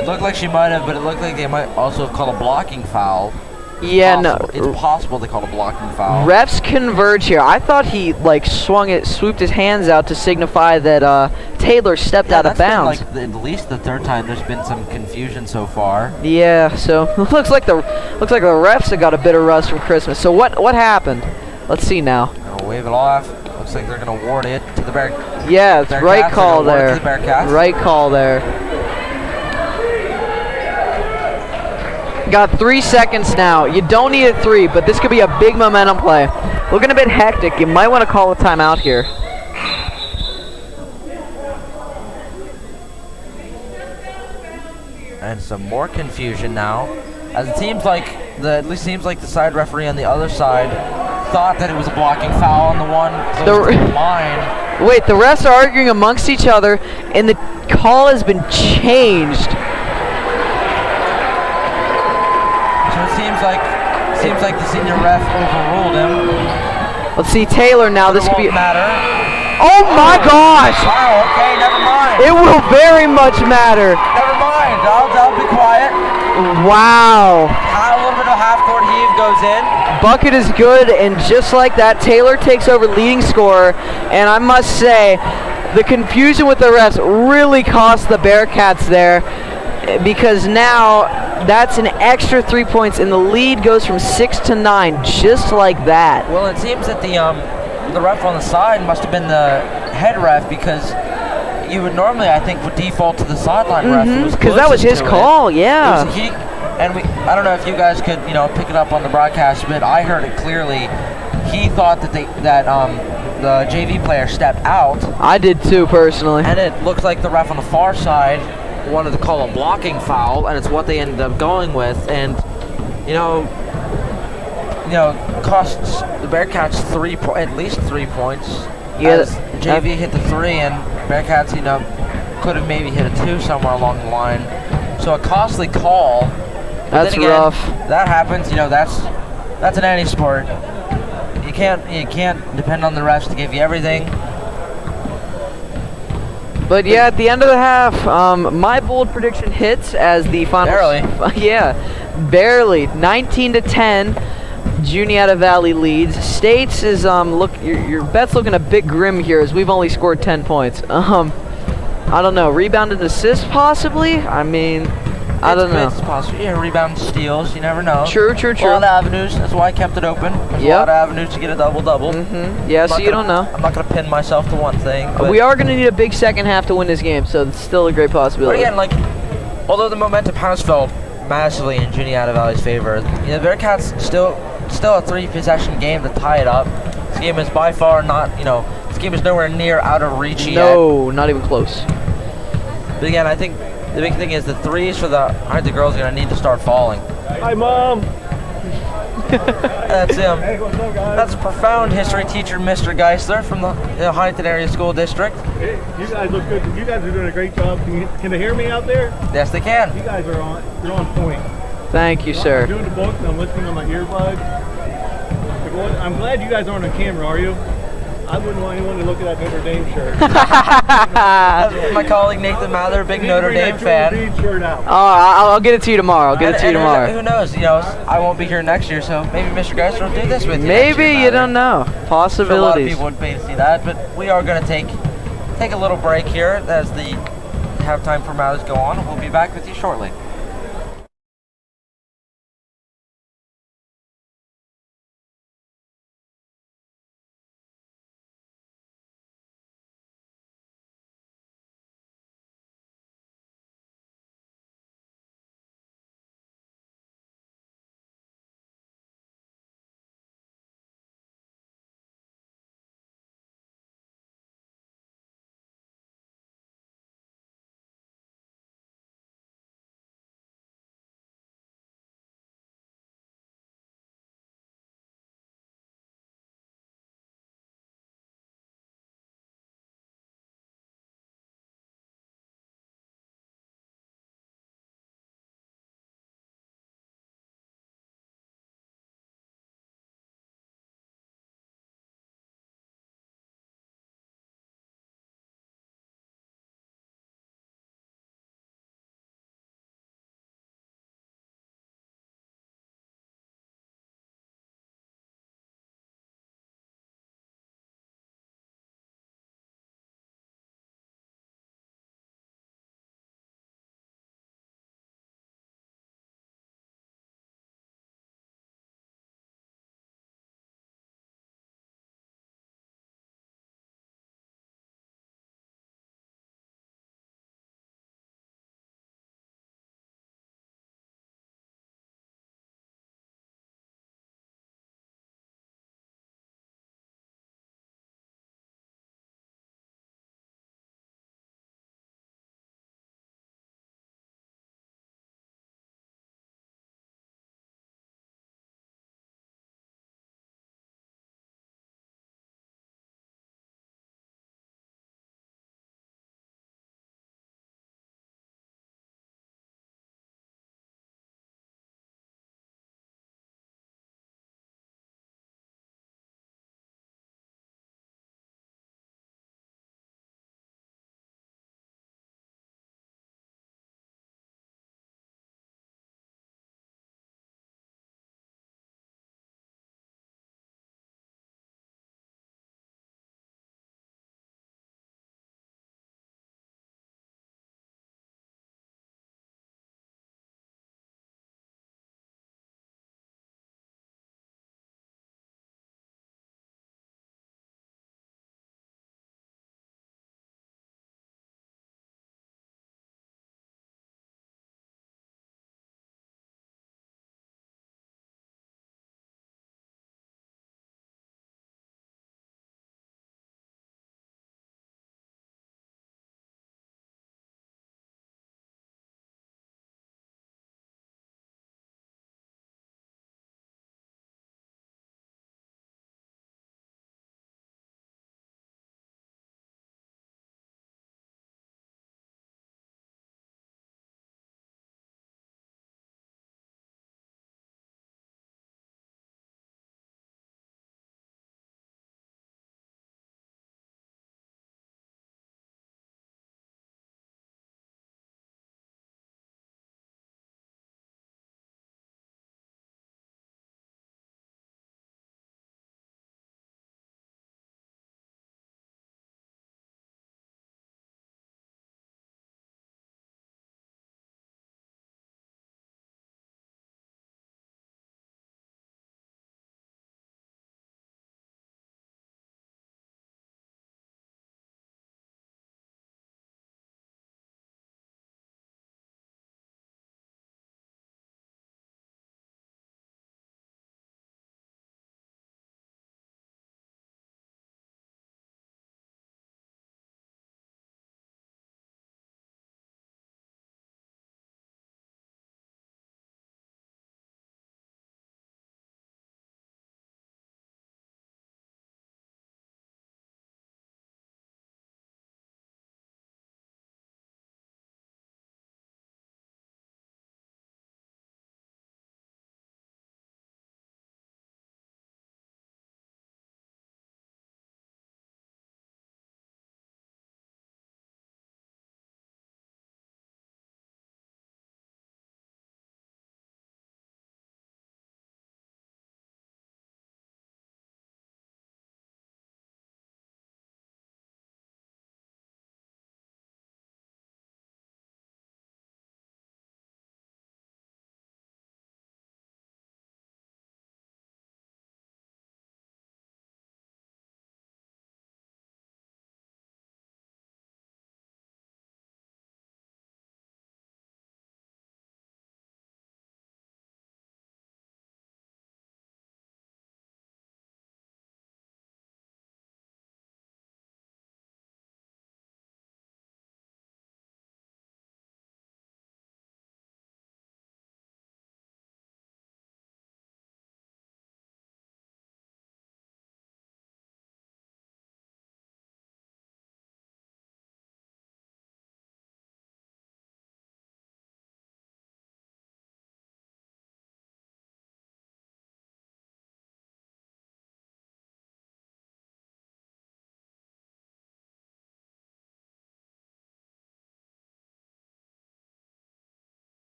It looked like she might have, but it looked like they might also have called a blocking foul. Yeah, no. It's possible they called a blocking foul. Refs converge here. I thought he swooped his hands out to signify that Taylor stepped out of bounds. That's been at least the 3rd time there's been some confusion so far. Yeah, so looks like the refs have got a bit of rust from Christmas. So what happened? Let's see now. Gonna wave it off. Looks like they're gonna award it to the Bearcats. Yeah, it's right call there. Right call there. Got 3 seconds now. You don't need a 3, but this could be a big momentum play. Looking a bit hectic. You might want to call a timeout here. And some more confusion now As it seems like at least seems like the side referee on the other side thought that it was a blocking foul on the one close to the line. Wait, the refs are arguing amongst each other, and the call has been changed. So it seems like the senior ref overruled him. Let's see Taylor now. But This it could be. won't matter. Oh my gosh! Wow. Okay. Never mind. It will very much matter. Never mind. I'll be quiet. Wow. A little bit of half-court heave goes in. Bucket is good, and just like that, Taylor takes over leading scorer. And I must say, the confusion with the refs really cost the Bearcats there, because now that's an extra 3 points, and the lead goes from 6 to 9, just like that. Well, it seems that the ref on the side must have been the head ref, because you would normally, I think, would default to the sideline ref. Because that was his call, yeah. I don't know if you guys could, pick it up on the broadcast, but I heard it clearly. He thought that the JV player stepped out. I did too, personally. And it looks like the ref on the far side wanted to call a blocking foul, and it's what they ended up going with. And costs the Bearcats at least 3 points. Yeah, as JV hit the 3, and Bearcats, could have maybe hit a 2 somewhere along the line. So a costly call. But that's then again, rough. That happens. That's in any sport. You can't depend on the refs to give you everything. But yeah, at the end of the half, my bold prediction hits as the final. Barely. Yeah, barely. 19 to 10. Juniata Valley leads. States is your bet's looking a bit grim here, as we've only scored 10 points. I don't know. Rebound and assist possibly. I mean, I don't know. It's possible. Yeah, rebound, steals. You never know. True. A lot of avenues. That's why I kept it open. There's a lot of avenues to get a double-double. Yeah, so you don't know. I'm not going to pin myself to one thing. But We are going to need a big second half to win this game, so it's still a great possibility. But again, although the momentum has felt massively in Juniata Valley's favor, the Bearcats still a 3-possession game to tie it up. This game is by far not, this game is nowhere near out of reach yet. No, not even close. But again, I think the big thing is the threes for the girls are going to need to start falling. Hi, Mom. That's him. Hey, what's up, guys? That's profound history teacher, Mr. Geisler from the Huntindon Area School District. Hey, you guys look good. You guys are doing a great job. Can they hear me out there? Yes, they can. You guys are you're on point. Thank you, I'm sir. doing the book and I'm listening on my earbuds. I'm glad you guys aren't on camera, are you? I wouldn't want anyone to look at that Notre Dame shirt. That's my colleague Nathan Mather, big Notre Dame fan. Shirt out. Oh, I'll get it to you tomorrow. I'll get it to you tomorrow. Who knows? I won't be here next year, so maybe Mr. Geisler will do this with you. Maybe, you don't know. A lot of Possibilities. people would pay to see that, but we are going to take a little break here as the halftime formalities go on. We'll be back with you shortly.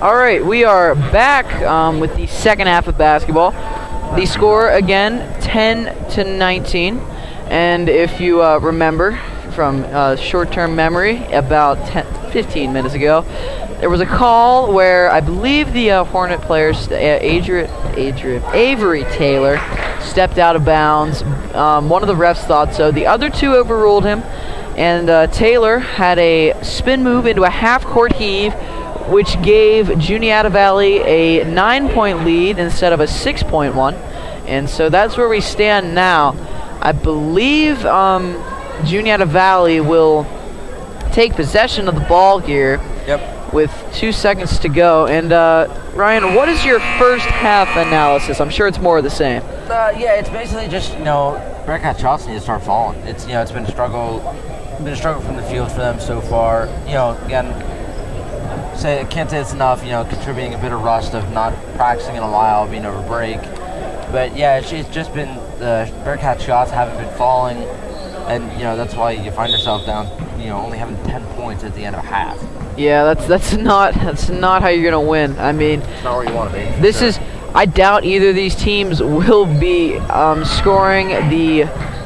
All right, we are back with the second half of basketball. The score again, 10-19. And if you remember from short-term memory, about 15 minutes ago, there was a call where I believe the Hornet players, Avery Taylor, stepped out of bounds. One of the refs thought so. The other two overruled him. And Taylor had a spin move into a half-court heave, which gave Juniata Valley a 9-point lead instead of a 6-point one. And so that's where we stand now. I believe Juniata Valley will take possession of the ball here. Yep. With 2 seconds to go. And Ryan, what is your first half analysis? I'm sure it's more of the same. Yeah, it's basically just, Bearcat shots need to start falling. It's it's been a struggle from the field for them so far. Again, can't say it's enough, contributing a bit of rust of not practicing in a while, being over break. But yeah, it's just been the Bearcat shots haven't been falling, and that's why you find yourself down, only having 10 points at the end of half. Yeah, that's not how you're gonna win. I mean, it's not where you want to be. This is. I doubt either of these teams will be scoring the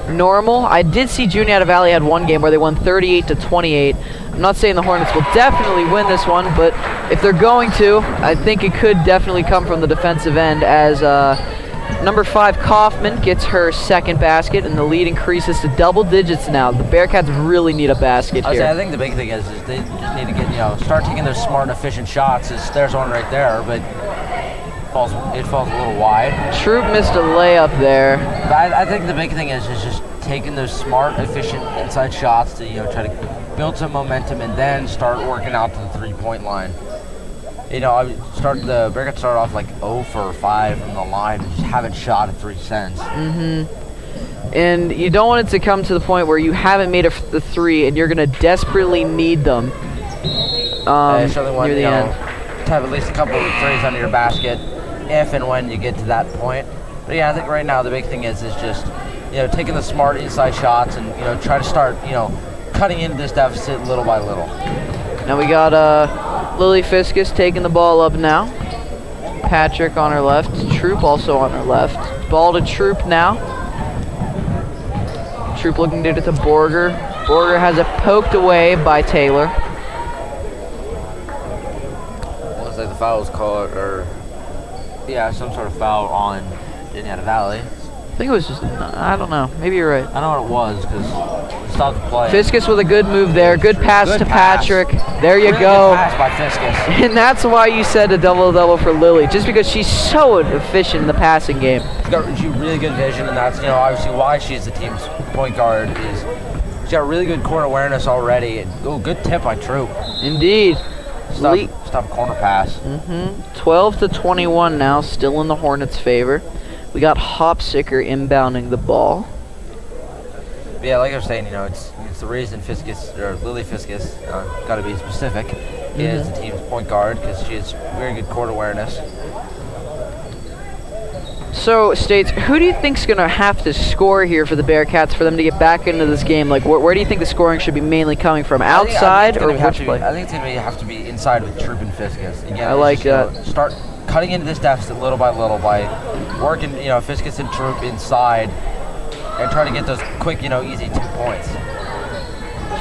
normal. I did see Juniata Valley had one game where they won 38-28. I'm not saying the Hornets will definitely win this one, but if they're going to, I think it could definitely come from the defensive end as number 5 Kaufman gets her second basket, and the lead increases to double digits now. The Bearcats really need a basket here. I think the big thing is they just need to get start taking those smart, efficient shots. There's one right there, but it falls a little wide. Troop missed a layup there. But I think the big thing is just taking those smart, efficient inside shots to try to build some momentum and then start working out to the 3-point line. The Bearcats started off like 0 for 5 from the line and just haven't shot at 3 cents. Mm-hmm. And you don't want it to come to the point where you haven't made the 3 and you're going to desperately need them near the end. To have at least a couple of 3s under your basket if and when you get to that point. But yeah, I think right now the big thing is just taking the smart inside shots and try to start cutting into this deficit little by little. Now we got Lily Fiscus taking the ball up now. Patrick on her left. Troop also on her left. Ball to Troop now. Troop looking to get it to Borger. Borger has it poked away by Taylor. Looks like the foul was called, or some sort of foul on Juniata Valley. I think it was just, I don't know. Maybe you're right. I know what it was because we stopped the play. Fiscus with a good move there. Good pass to Patrick. There you go. Good pass by Fiscus. And that's why you said a double-double for Lily, just because she's so efficient in the passing game. She's got really good vision, and that's obviously why she's the team's point guard. Is she's got really good court awareness already. And, good tip by Troop. Indeed. Stop corner pass. 12-21 now, still in the Hornets' favor. We got Hopsicker inbounding the ball. Yeah, like I was saying, it's the reason Lily Fiscus, got to be specific, is the team's point guard because she has very good court awareness. So, States, who do you think's going to have to score here for the Bearcats for them to get back into this game? Like, where do you think the scoring should be mainly coming from? Outside or which play? I think it's going to have to be inside with Troop and Fiscus. Again, I like that. Start cutting into this deficit little by little by working, Fiscus and Troop inside and try to get those quick, easy 2 points.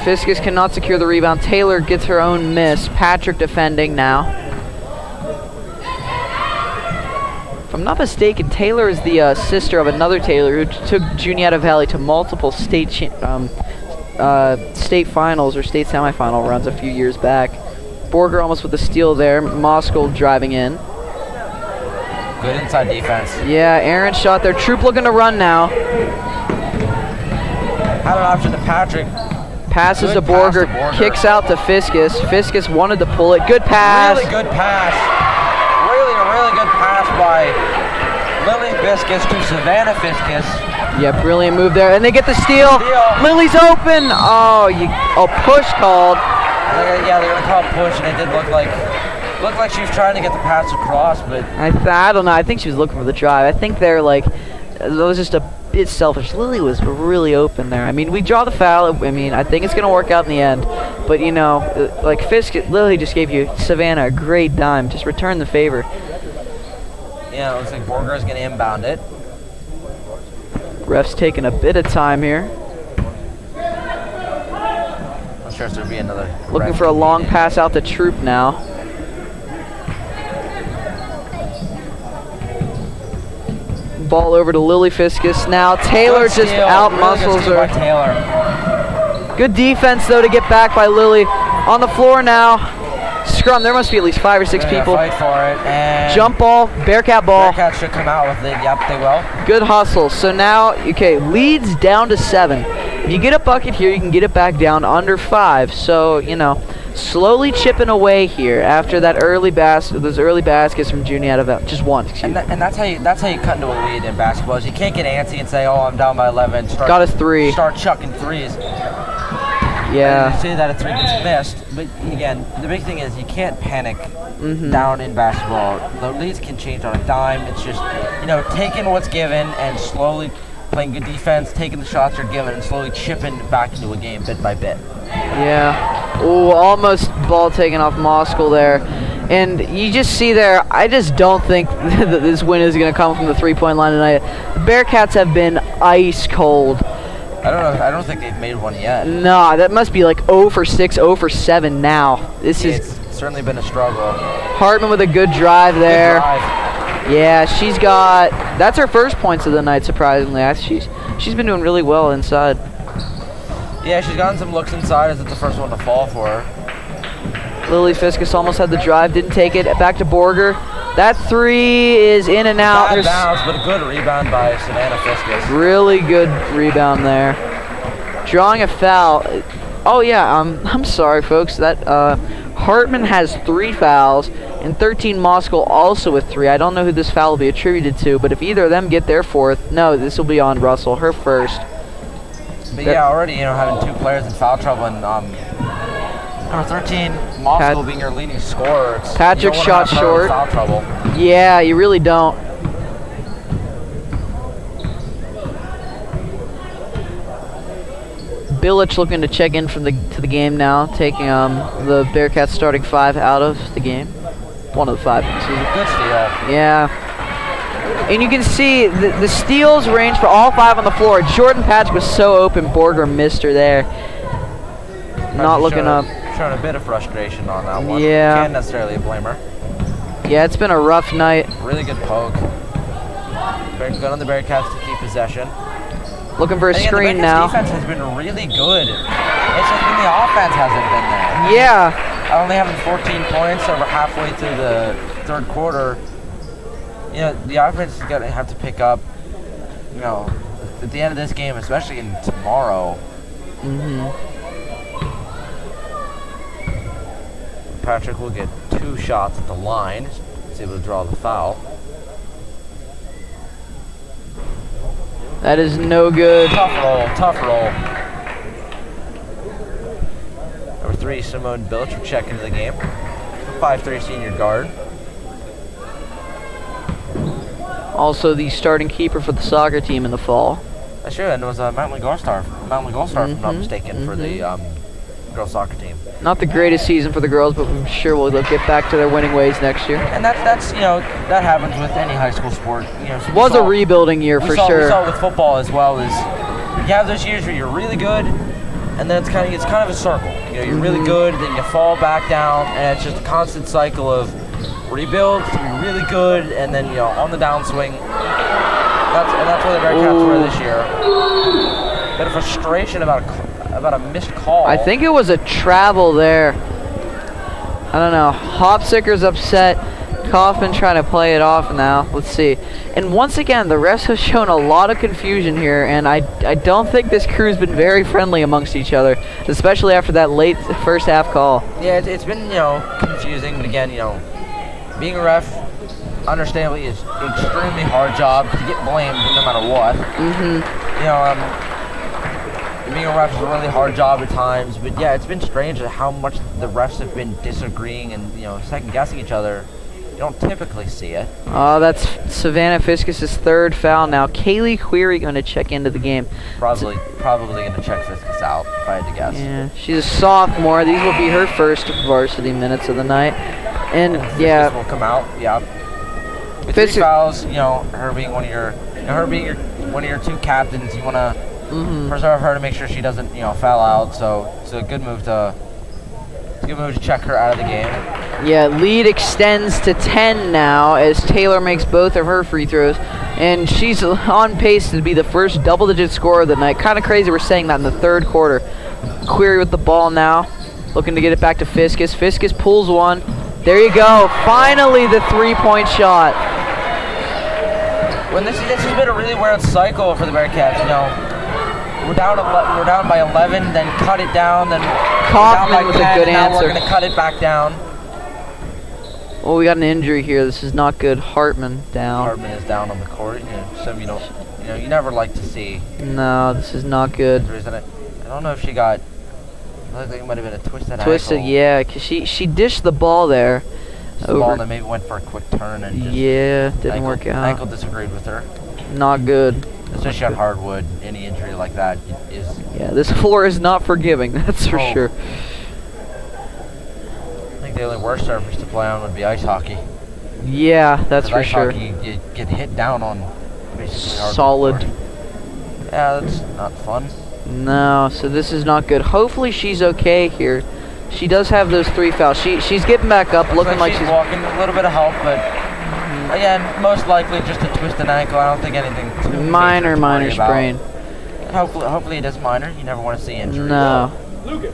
Fiscus cannot secure the rebound. Taylor gets her own miss. Patrick defending now. If I'm not mistaken, Taylor is the sister of another Taylor who took Juniata Valley to multiple state finals or state semifinal runs a few years back. Borger almost with the steal there. Moskal driving in. Good inside defense. Yeah, Aaron shot there. Troop looking to run now. Had an option to Patrick. Passes to Borger. Kicks out to Fiscus. Fiscus wanted to pull it. Good pass. Really good pass. Really good pass by Lily Fiscus to Savannah Fiscus. Yeah, brilliant move there. And they get the steal. Lily's open. Oh, push called. Yeah, they're going to call it push, and it did look like she was trying to get the pass across, but I don't know. I think she was looking for the drive. I think they're like, it was just a bit selfish. Lily was really open there. I mean, we draw the foul. I mean, I think it's going to work out in the end. But, you know, like Fisk, Lily just gave you, Savannah, a great dime. Just return the favor. Yeah, it looks like Borger's going to inbound it. Ref's taking a bit of time here. I'm sure there'll be another. Looking for a long pass out the Troop now. Ball over to Lily Fiskus. Now Taylor just out-muscles her. Taylor. Good defense, though, to get back by Lily. On the floor now. Scrum. There must be at least 5 or 6 people. Fight for it. And jump ball. Bearcat ball. Bearcat should come out with it. Yep, they will. Good hustle. So now, okay, leads down to 7. If you get a bucket here, you can get it back down under 5. So, you know, slowly chipping away here after that those early baskets from Juniata. Just one, excuse me. And that's how you cut into a lead in basketball. Is you can't get antsy and say, "Oh, I'm down by 11." Got us 3. Start chucking threes. Yeah. You say that a 3 gets missed, but again, the big thing is you can't panic down in basketball. The leads can change on a dime. It's just, you know, taking what's given and slowly playing good defense, taking the shots you're given, and slowly chipping back into a game bit by bit. Yeah. Oh, almost ball taken off Moskal there. And you just see there, I just don't think that this win is going to come from the 3-point line tonight. The Bearcats have been ice cold. I don't know. I don't think they've made one yet. No, that must be like 0 for 6, 0 for 7 now. It's certainly been a struggle. Hartman with a good drive there. Good drive. Yeah, she's got, that's her first points of the night, surprisingly. She's been doing really well inside. Yeah, she's gotten some looks inside as it's the first one to fall for her. Lily Fiskus almost had the drive, didn't take it. Back to Borger. That 3 is in and out. Bad bounce, but a good rebound by Savannah Fiskus. Really good rebound there. Drawing a foul. Oh yeah, I'm sorry folks. That Hartman has 3 fouls and 13 Moskal also with 3. I don't know who this foul will be attributed to, but if either of them get their 4th, no, this will be on Russell, her first. But yeah, already, you know, having 2 players in foul trouble and number 13, Moskal being your leading scorer. Patrick shot short. Foul trouble. Yeah, you really don't. Billich looking to check in from to the game now, taking the Bearcats starting 5 out of the game. One of the 5. Excuse me. Good steal. Yeah. And you can see the steals range for all 5 on the floor. Jordan Patrick was so open, Borger missed her there. Not looking up. Showing a bit of frustration on that one. Yeah. Can't necessarily blame her. Yeah, it's been a rough night. Really good poke. Very good on the Bearcats to keep possession. Looking for a screen now. The defense has been really good. It's just been the offense hasn't been there. Yeah. Only having 14 points over halfway through the 3rd quarter. You know, the offense is going to have to pick up, you know, at the end of this game, especially in tomorrow. Patrick will get 2 shots at the line. He's able to draw the foul. That is no good. Tough roll. Number 3, Simone Billich will check into the game. 5'3" senior guard. Also the starting keeper for the soccer team in the fall. That's true, and it was a Mountain League All-Star, if I'm not mistaken, for the girls soccer team. Not the greatest season for the girls, but I'm sure we'll get back to their winning ways next year. And that's you know, that happens with any high school sport. You know, it was a rebuilding year for sure. We saw it with football as well. Is you have those years where you're really good, and then it's kind of a circle. You know, you're really good, then you fall back down, and it's just a constant cycle of rebuild to be really good, and then, you know, on the downswing. That's where the Bearcats were this year. Bit of frustration about a missed call. I think it was a travel there. I don't know. Hopsicker's upset. Kaufman trying to play it off now. Let's see. And once again, the refs have shown a lot of confusion here, and I don't think this crew's been very friendly amongst each other, especially after that late first half call. Yeah, it's been, you know, confusing, but again, you know, being a ref, understandably, is an extremely hard job to get blamed no matter what. You know, being a ref is a really hard job at times, but yeah, it's been strange at how much the refs have been disagreeing and, you know, second guessing each other. You don't typically see it. Oh, that's Savannah Fiskus' third foul now. Kaylee Query going to check into the game. Probably going to check Fiskus out, if I had to guess. Yeah, she's a sophomore. These will be her first varsity minutes of the night. And yeah, Fiskus will come out. Yeah. With Fiskus- 3 fouls, her being one of your 2 captains, you want to preserve her to make sure she doesn't, foul out. So it's a good move to check her out of the game. yeah, lead extends to 10 now as Taylor makes both of her free throws. And she's on pace to be the first double-digit scorer of the night. Kind of crazy we're saying that in the third quarter. Query with the ball now, looking to get it back to Fiskus. Fiskus pulls one. There you go. Finally the 3-point shot. When this has been a really weird cycle for the Bearcats. We're down by 11, then cut it down, then Kaufman down by with 10, a good and now answer. we're going to cut it back down. Oh, we got an injury here. This is not good. Hartman down. Hartman is down on the court. Some you never like to see. No, this is not good. injuries. And I don't know if she got. I think it might have been a twisted ankle. Yeah, 'cause she dished the ball there. Just the ball that maybe went for a quick turn and just Yeah, didn't work out. Ankle disagreed with her. Not good. Especially on hardwood, any injury like that is. Yeah, this floor is not forgiving, that's for sure. I think the only worst surface to play on would be ice hockey. Yeah, that's for ice sure. hockey, you get hit down on basically hardwood Solid. court. Yeah, that's not fun. No, so this is not good. Hopefully she's okay here. She does have those 3 fouls. She's getting back up, looking like she's walking. A little bit of help, but again, most likely just a twisted ankle. I don't think anything too minor major to worry sprain. about. Hopefully it is minor. You never want to see injury. No. Lucas.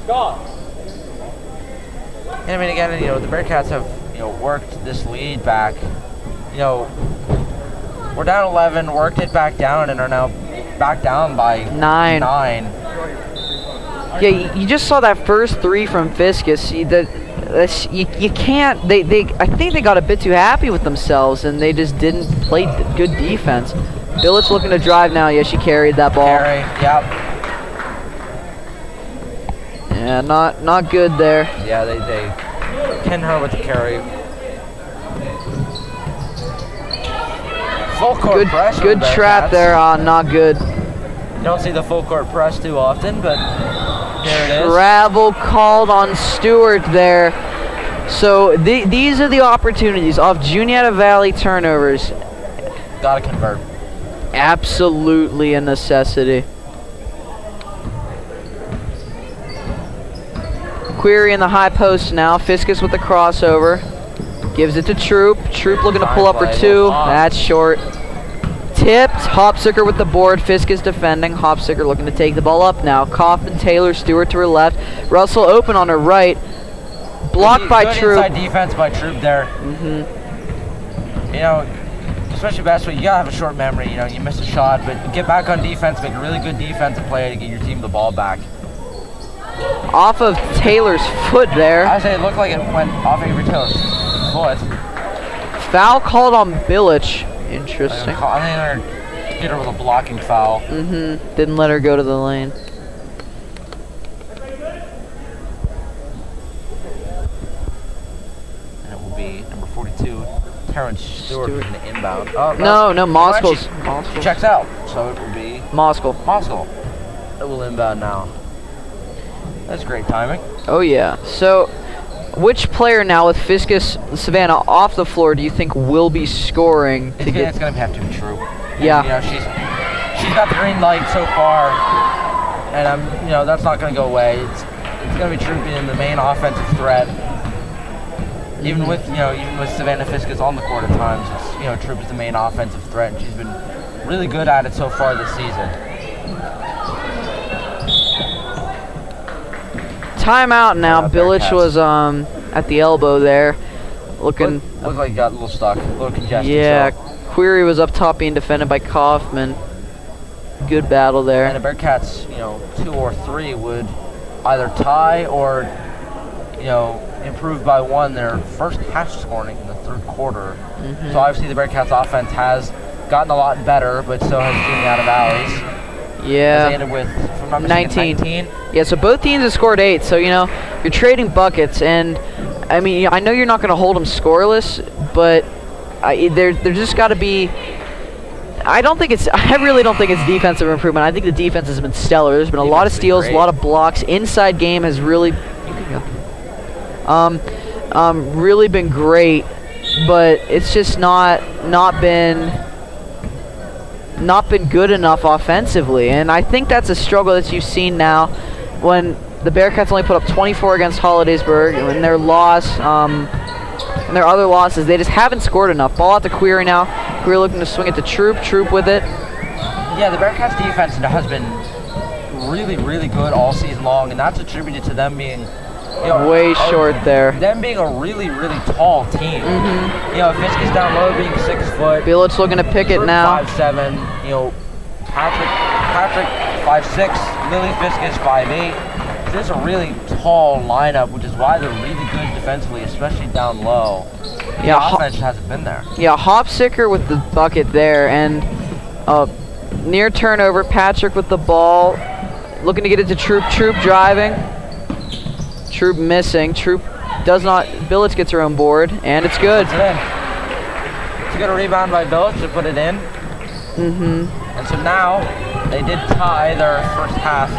Scott. And I mean, again, the Bearcats have worked this lead back. We're down 11, worked it back down, and are now back down by 9. Yeah, you just saw that first 3 from Fiskus. You can't. I think they got a bit too happy with themselves, and they just didn't play good defense. Billets looking to drive now. Yeah, she carried that ball. Carry, yep. Yeah, not good there. Yeah, they pin her with the carry. Full court press. Good trap there. Not good. You don't see the full court press too often, but there it is. Travel called on Stewart there. So these are the opportunities off Juniata Valley turnovers. Gotta convert. Absolutely a necessity. Query in the high post now. Fiskus with the crossover. Gives it to Troop. Troop looking to pull up for 2. That's short. Tipped. Hopsicker with the board. Fiskus defending. Hopsicker looking to take the ball up now. Kaufman, Taylor, Stewart to her left. Russell open on her right. Blocked by Troop. Good inside defense by Troop there. Especially basketball, you gotta have a short memory. You miss a shot, but get back on defense, make a really good defensive play to get your team the ball back. Off of Taylor's foot there. I say it looked like it went off Avery Taylor's foot. Foul called on Billich. Interesting. I think they're hit her with a blocking foul. Didn't let her go to the lane. And it will be number 42, Terrence Stewart in the inbound. No, Moskow's. She checks out, so it will be Moskow. It will inbound now. That's great timing. Oh yeah. So, which player now with Fiskus Savannah off the floor do you think will be scoring? It's going to have to be True. Yeah. And, she's got the green light so far, and that's not going to go away. It's going to be True being the main offensive threat. Even with Savannah Fiskus on the court at times, it's Troop is the main offensive threat, and she's been really good at it so far this season. Timeout now. Billich was at the elbow there, looking. Looked like he got a little stuck, a little congested. Yeah, So. Query was up top being defended by Kaufman. Good battle there. And the Bearcats, 2 or 3 would either tie or, improve by 1 their first half scoring in the third quarter. So obviously the Bearcats offense has gotten a lot better, but so has Juniata Valley's. Yeah. They ended with, if I'm not mistaken, 19. Yeah, so both teams have scored 8. So, you know, you're trading buckets. And, I mean, I know you're not going to hold them scoreless, but there just got to be... I really don't think it's defensive improvement. I think the defense has been stellar. There's been a lot of steals, a lot of blocks. Inside game has really... You can go. Really been great, but it's just not been good enough offensively, and I think that's a struggle that you've seen now when the Bearcats only put up 24 against Hollidaysburg, and when their loss, and their other losses, they just haven't scored enough. Ball out to Query now. Query looking to swing it to Troop with it. Yeah, the Bearcats defense has been really, really good all season long, and that's attributed to them being way short there. Them being a really, really tall team. You know, Fisk is down low, being 6 foot. Bielich looking to pick it now. 5'7". You know, Patrick 5'6". Lily Fisk is 5'8". This is a really tall lineup, which is why they're really good defensively, especially down low. Yeah, the offense hasn't been there. Yeah, Hopsicker with the bucket there, and near turnover. Patrick with the ball, looking to get it to Troop. Troop driving. Troop missing. Troop does not. Billets gets her own board, and it's good. It's a good rebound by Billets to put it in. And so now they did tie their first half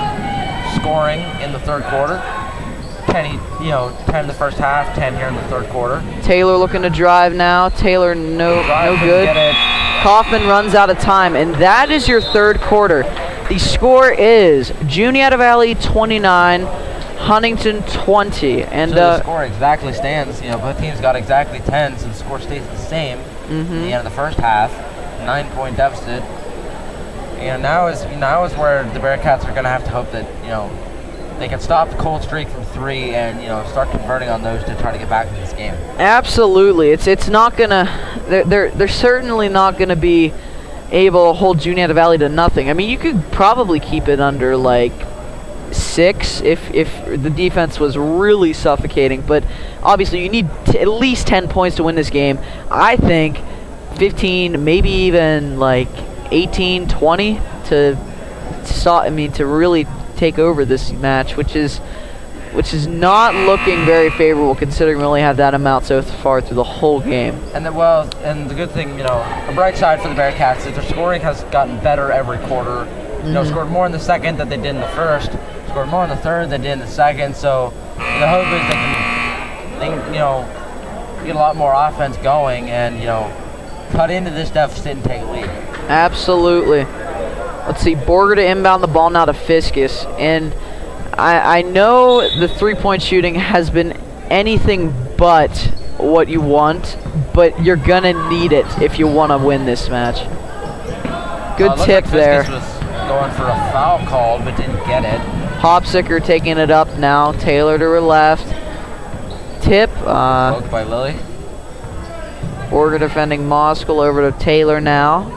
scoring in the third quarter. 10 in the first half, 10 here in the third quarter. Taylor looking to drive now. Taylor no good. Kaufman runs out of time, and that is your third quarter. The score is Juniata Valley 29. Huntington 20, and so the score exactly stands. You know, both teams got exactly 10, so the score stays the same at the end of the first half. 9-point deficit. And now is where the Bearcats are going to have to hope that they can stop the cold streak from 3 and start converting on those to try to get back in this game. Absolutely, it's not gonna. They're certainly not gonna be able to hold Juniata Valley to nothing. I mean, you could probably keep it under like 6 if the defense was really suffocating, but obviously you need at least 10 points to win this game. I think 15, maybe even like 18, 20 to really take over this match, which is not looking very favorable considering we only have that amount so far through the whole game. And the good thing, a bright side for the Bearcats is their scoring has gotten better every quarter. Scored more in the second than they did in the first. Scored more in the third than they did in the second. So the hope is they can get a lot more offense going and cut into this deficit and take a lead. Absolutely. Let's see, Borger to inbound the ball now to Fiskus, and I know the three-point shooting has been anything but what you want, but you're gonna need it if you want to win this match. Good tip like there. Fiskus was going for a foul called, but didn't get it. Hopsicker taking it up now. Taylor to her left. Tip. Poked by Lily. Borger defending Moskal over to Taylor now.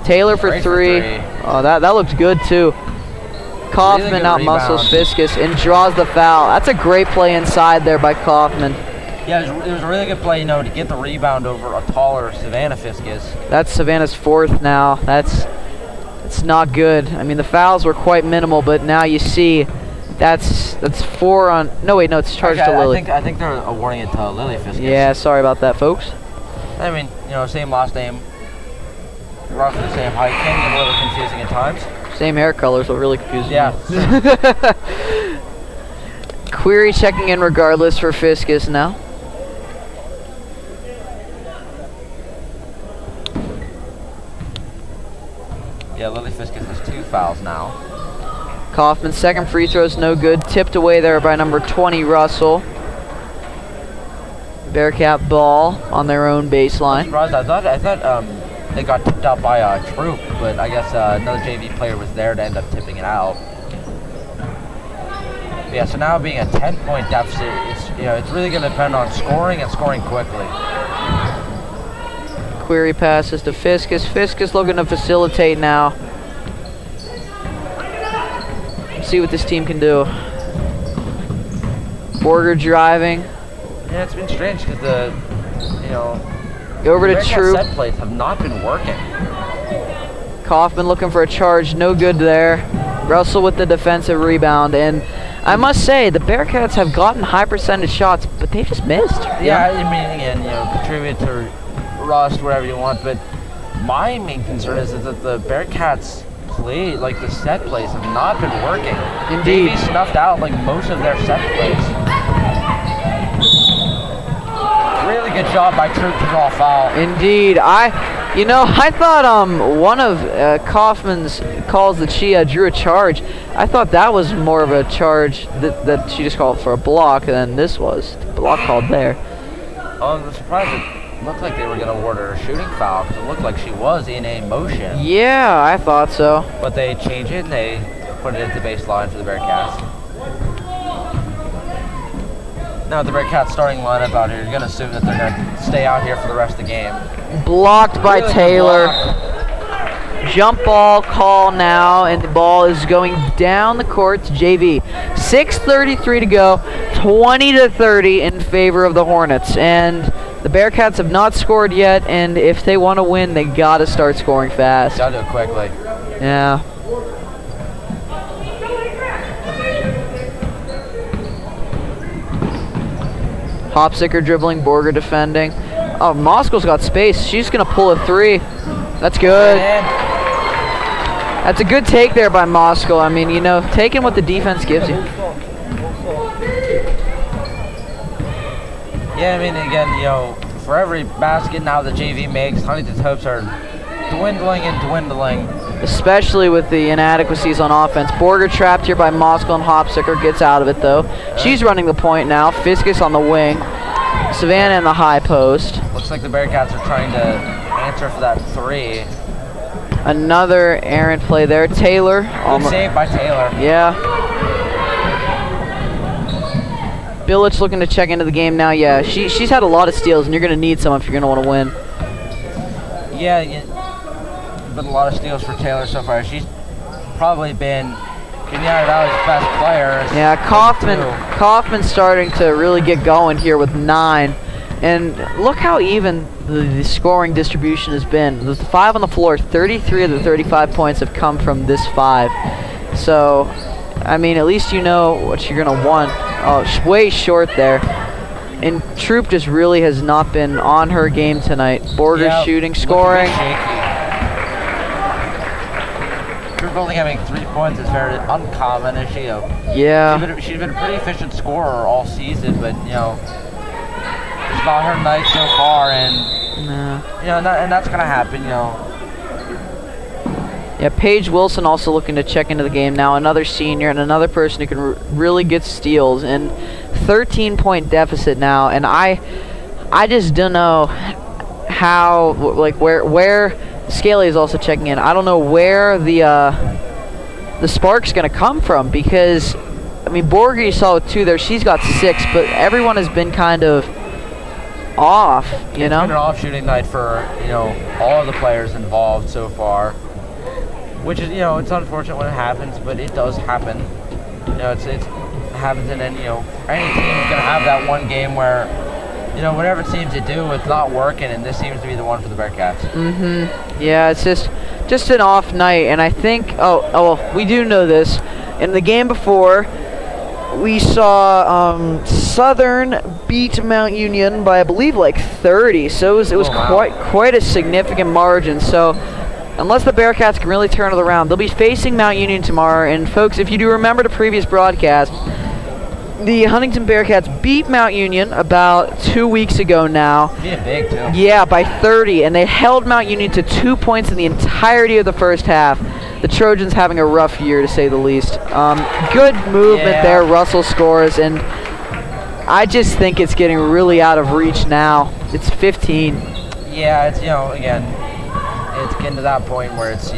Taylor for three. Oh, that looked good too. Kaufman really out muscles Fiskus and draws the foul. That's a great play inside there by Kaufman. Yeah, it was a really good play, to get the rebound over a taller Savannah Fiskus. That's Savannah's fourth now. It's not good. I mean, the fouls were quite minimal, but now you see that's 4 on. No, wait, no, it's charged to Lily. I think they're awarding it to Lily Fiskus. Yeah, sorry about that, folks. I mean, same last name, roughly the same height. Can get a little confusing at times. Same hair colors, what really confuses me. Yeah. Query checking in regardless for Fiskus now. Yeah, Lily Fiskus has 2 fouls now. Kaufman's second free throw's no good. Tipped away there by number 20, Russell. Bearcat ball on their own baseline. I thought they got tipped out by a Troop, but I guess another JV player was there to end up tipping it out. Yeah, so now being a 10-point deficit, it's really going to depend on scoring and scoring quickly. Query passes to Fiskus. Fiskus looking to facilitate now. See what this team can do. Borger driving. Yeah, it's been strange because over to Troop. set plays have not been working. Kaufman looking for a charge, no good there. Russell with the defensive rebound, and I must say the Bearcats have gotten high percentage shots, but they've just missed. Yeah, I mean, again, contribute to rust, whatever you want, but my main concern is that the Bearcats play, like the set plays have not been working. Indeed. Davey snuffed out like most of their set plays. Really good job by Troop to draw foul. Indeed. I thought one of Kaufman's calls that she drew a charge, I thought that was more of a charge that she just called for a block than this was. The block called there. Oh, I'm surprised it looked like they were going to award her a shooting foul because it looked like she was in a motion. Yeah, I thought so. But they changed it and they put it at the baseline for the Bearcats. Now the Bearcats starting lineup out here, you're going to assume that they're going to stay out here for the rest of the game. Blocked by Taylor. Jump ball call now, and the ball is going down the court to JV. 6:33 to go, 20-30 in favor of the Hornets. And the Bearcats have not scored yet, and if they want to win, they got to start scoring fast. Got to do it quickly. Yeah. Hopsicker dribbling, Borger defending. Oh, Moskow's got space. She's going to pull a three. That's good. That's a good take there by Moskow. I mean, taking what the defense gives you. Yeah, I mean, again, for every basket now that JV makes, Huntington's hopes are dwindling and dwindling. Especially with the inadequacies on offense. Borger trapped here by Moskow, and Hopsicker gets out of it, though. She's running the point now. Fiskus on the wing. Savannah in the high post. Looks like the Bearcats are trying to answer for that three. Another errant play there. Taylor. Good save by Taylor. Yeah. Billich looking to check into the game now. Yeah, she's had a lot of steals, and you're going to need some if you're going to want to win. Yeah, been a lot of steals for Taylor so far. She's probably been Juniata Valley's best player. Yeah, Kaufman's starting to really get going here with 9. And look how even the scoring distribution has been. There's 5 on the floor. 33 of the 35 points have come from this 5. So, I mean, at least you know what you're going to want. Oh, way short there. And Troop just really has not been on her game tonight. Borger shooting, scoring. Troop only having 3 points is very uncommon, is she? Yeah. She's been a pretty efficient scorer all season, but it's not her night so far, and and that's gonna happen, Yeah, Paige Wilson also looking to check into the game now. Another senior and another person who can really get steals. And 13-point deficit now. And I just don't know how, like, where Scaly is also checking in. I don't know where the spark's going to come from, because, I mean, Borger, you saw with 2 there. She's got 6, but everyone has been kind of off, It's been an off shooting night for, all of the players involved so far. Which is, it's unfortunate when it happens, but it does happen. It happens, and then, any team's going to have that one game where, whatever it seems to do, it's not working, and this seems to be the one for the Bearcats. Yeah, it's just an off night, and I think, well, we do know this. In the game before, we saw Southern beat Mount Union by, I believe, like 30, so it was quite a significant margin. So unless the Bearcats can really turn it around, they'll be facing Mount Union tomorrow. And folks, if you do remember the previous broadcast, the Huntington Bearcats beat Mount Union about 2 weeks ago now. Being big, too. Yeah, by 30, and they held Mount Union to 2 points in the entirety of the first half. The Trojans having a rough year, to say the least. Good movement there. Russell scores, and I just think it's getting really out of reach now. It's 15. Yeah, it's, again, it's getting to that point where it's,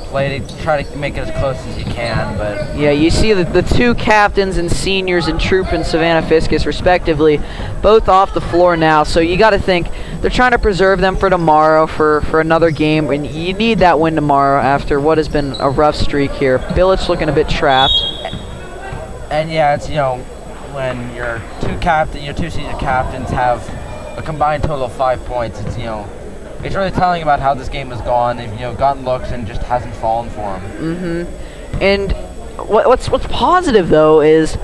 play to try to make it as close as you can, but... Yeah, you see the 2 captains and seniors in Troop and Savannah Fiskus, respectively, both off the floor now, so you got to think they're trying to preserve them for tomorrow, for another game, and you need that win tomorrow after what has been a rough streak here. Billich looking a bit trapped. And yeah, it's, when your 2 senior captains have a combined total of 5 points, it's, it's really telling about how this game has gone. They've gotten looks and just hasn't fallen for them. And what's positive though is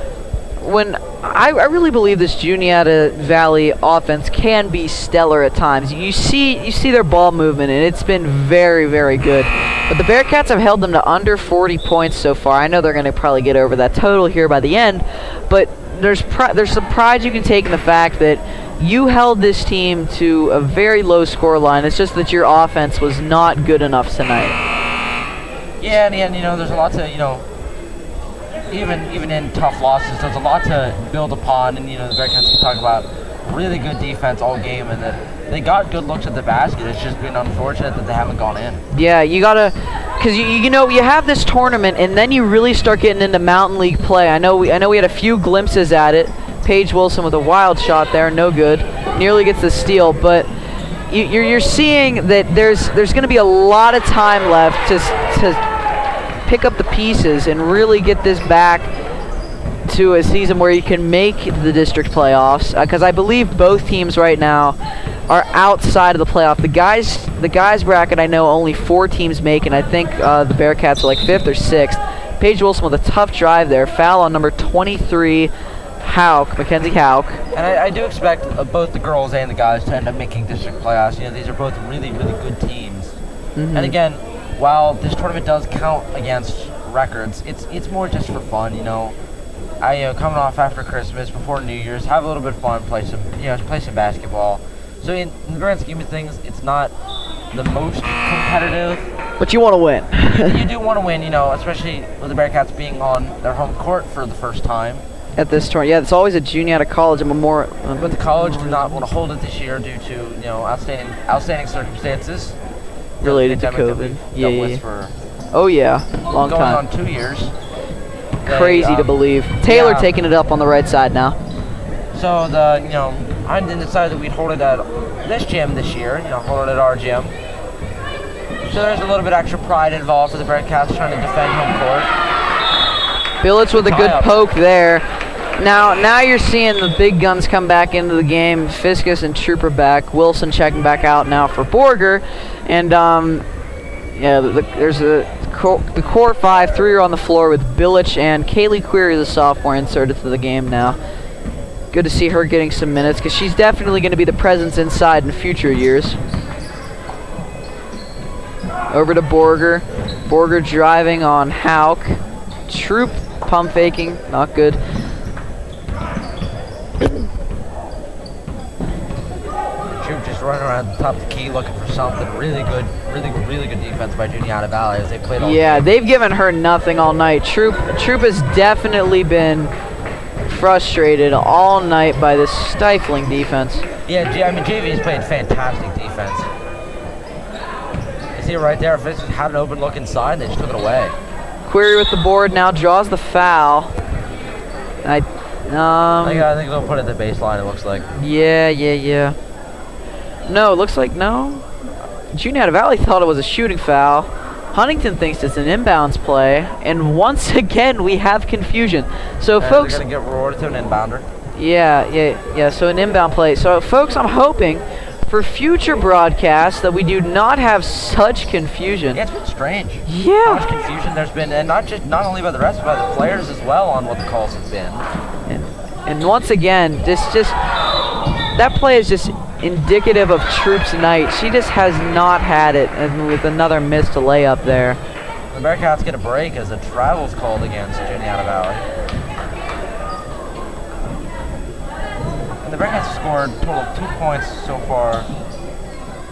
when I really believe this Juniata Valley offense can be stellar at times. You see their ball movement, and it's been very, very good. But the Bearcats have held them to under 40 points so far. I know they're going to probably get over that total here by the end, but there's some pride you can take in the fact that you held this team to a very low score line. It's just that your offense was not good enough tonight. Yeah, and there's a lot to even in tough losses, there's a lot to build upon, and the Bearcats can talk about really good defense all game, and that they got good looks at the basket. It's just been unfortunate that they haven't gone in. Yeah, you gotta, because you have this tournament, and then you really start getting into Mountain League play. I know we had a few glimpses at it. Paige Wilson with a wild shot there, no good. Nearly gets the steal, but you're seeing that there's going to be a lot of time left to pick up the pieces and really get this back to a season where you can make the district playoffs, because I believe both teams right now are outside of the playoff. The guys bracket, I know only 4 teams make, and I think the Bearcats are like 5th or 6th. Paige Wilson with a tough drive there. Foul on number 23, Mackenzie Hauk. And I do expect both the girls and the guys to end up making district playoffs. These are both really, really good teams. And again, while this tournament does count against records, it's more just for fun. Coming off after Christmas, before New Year's, have a little bit of fun, play some basketball. So in the grand scheme of things, it's not the most competitive. But you want to win. You do want to win, especially with the Bearcats being on their home court for the first time. At this tournament, yeah, it's always a Juniata College and Memorial. But the college did not want to hold it this year due to outstanding circumstances Related to COVID. Yeah. Long going time. on 2 years. Crazy to believe. Taylor taking it up on the right side now. So I didn't decide that we'd hold it at this gym this year. Hold it at our gym. So there's a little bit extra pride involved for the Bearcats trying to defend home court. Billets with a good poke there. Now you're seeing the big guns come back into the game. Fiskus and Trooper back. Wilson checking back out now for Borger. And there's the core 5, 3 are on the floor with Billich and Kaylee Query, the sophomore, inserted to the game now. Good to see her getting some minutes, because she's definitely going to be the presence inside in future years. Over to Borger. Borger driving on Hauk. Troop pump faking, not good. Troop just running around the top of the key looking for something. Really good defense by Juniata Valley as they played all game. They've given her nothing all night. Troop has definitely been frustrated all night by this stifling defense. Yeah, JV's played fantastic defense. You see it right there. If this had an open look inside, they just took it away. Query with the board now, draws the foul. I think they'll put it at the baseline, it looks like. Yeah. No, it looks like no. Juniata Valley thought it was a shooting foul. Huntington thinks it's an inbounds play, and once again we have confusion. So folks, they're gonna get rewarded to an inbounder. Yeah. So an inbound play. So folks, I'm hoping for future broadcasts that we do not have such confusion. Yeah, it's been strange. Yeah. How much confusion there's been, and not only by the refs, but by the players as well on what the calls have been. And once again, just that play is just indicative of Troop's night. She just has not had it, and with another missed layup there. The Bearcats get a break as a travel's called against Juniata Valley. And the Bearcats have scored a total of 2 points so far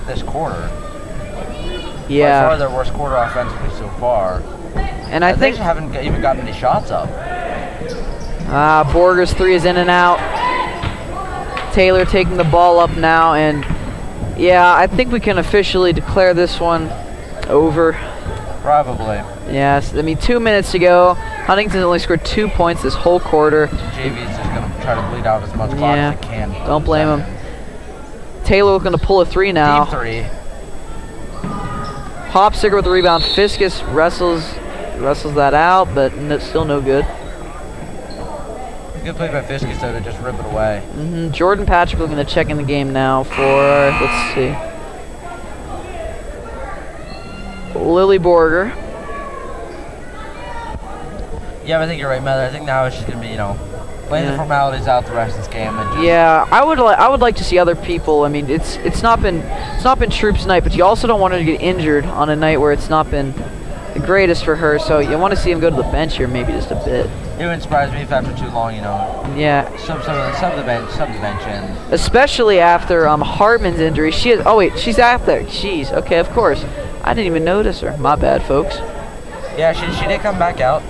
this quarter. Yeah. By far their worst quarter offensively so far. And I think they haven't even gotten any shots up. Borger's 3 is in and out. Taylor taking the ball up now, and I think we can officially declare this one over. Probably. Yes, 2 minutes to go. Huntington's only scored 2 points this whole quarter. JV's just going to try to bleed out as much clock as they can. Don't blame him. Taylor looking to pull a 3 now. Deep 3. Hopsticker with the rebound. Fiskus wrestles that out, but still no good. Good play by Fiskus, though, to just rip it away. Jordan Patrick looking to check in the game now for, let's see. Lily Borger. Yeah, I think you're right, Mother. I think now it's just gonna be, playing the formalities out the rest of this game. And just Yeah, I would like to see other people. I mean, it's not been Troops night, but you also don't want her to get injured on a night where it's not been the greatest for her. So you want to see him go to the bench here, maybe just a bit. It wouldn't surprise me if after too long, Yeah. sub the bench in. Especially after Hartman's injury. She's out there. Jeez. Okay, of course. I didn't even notice her. My bad, folks. Yeah, she did come back out.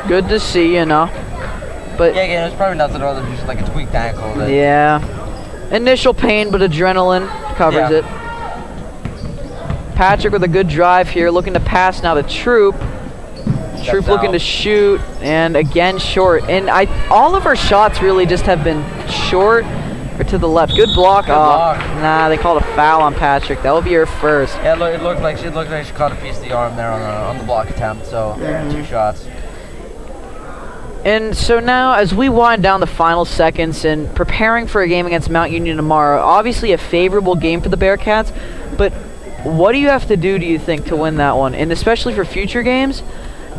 Good to see, But Yeah, again, it was probably nothing other than just like a tweaked ankle. yeah, initial pain, but adrenaline covers it. Patrick with a good drive here, looking to pass now to Troop. Troop looking to shoot, and again short. And all of our shots really just have been short or to the left. Good block. Nah, they called a foul on Patrick. That will be her first. Yeah, it looked like she caught a piece of the arm there on the block attempt. So 2 shots. And so now, as we wind down the final seconds and preparing for a game against Mount Union tomorrow, obviously a favorable game for the Bearcats, but what do you have to do you think, to win that one? And especially for future games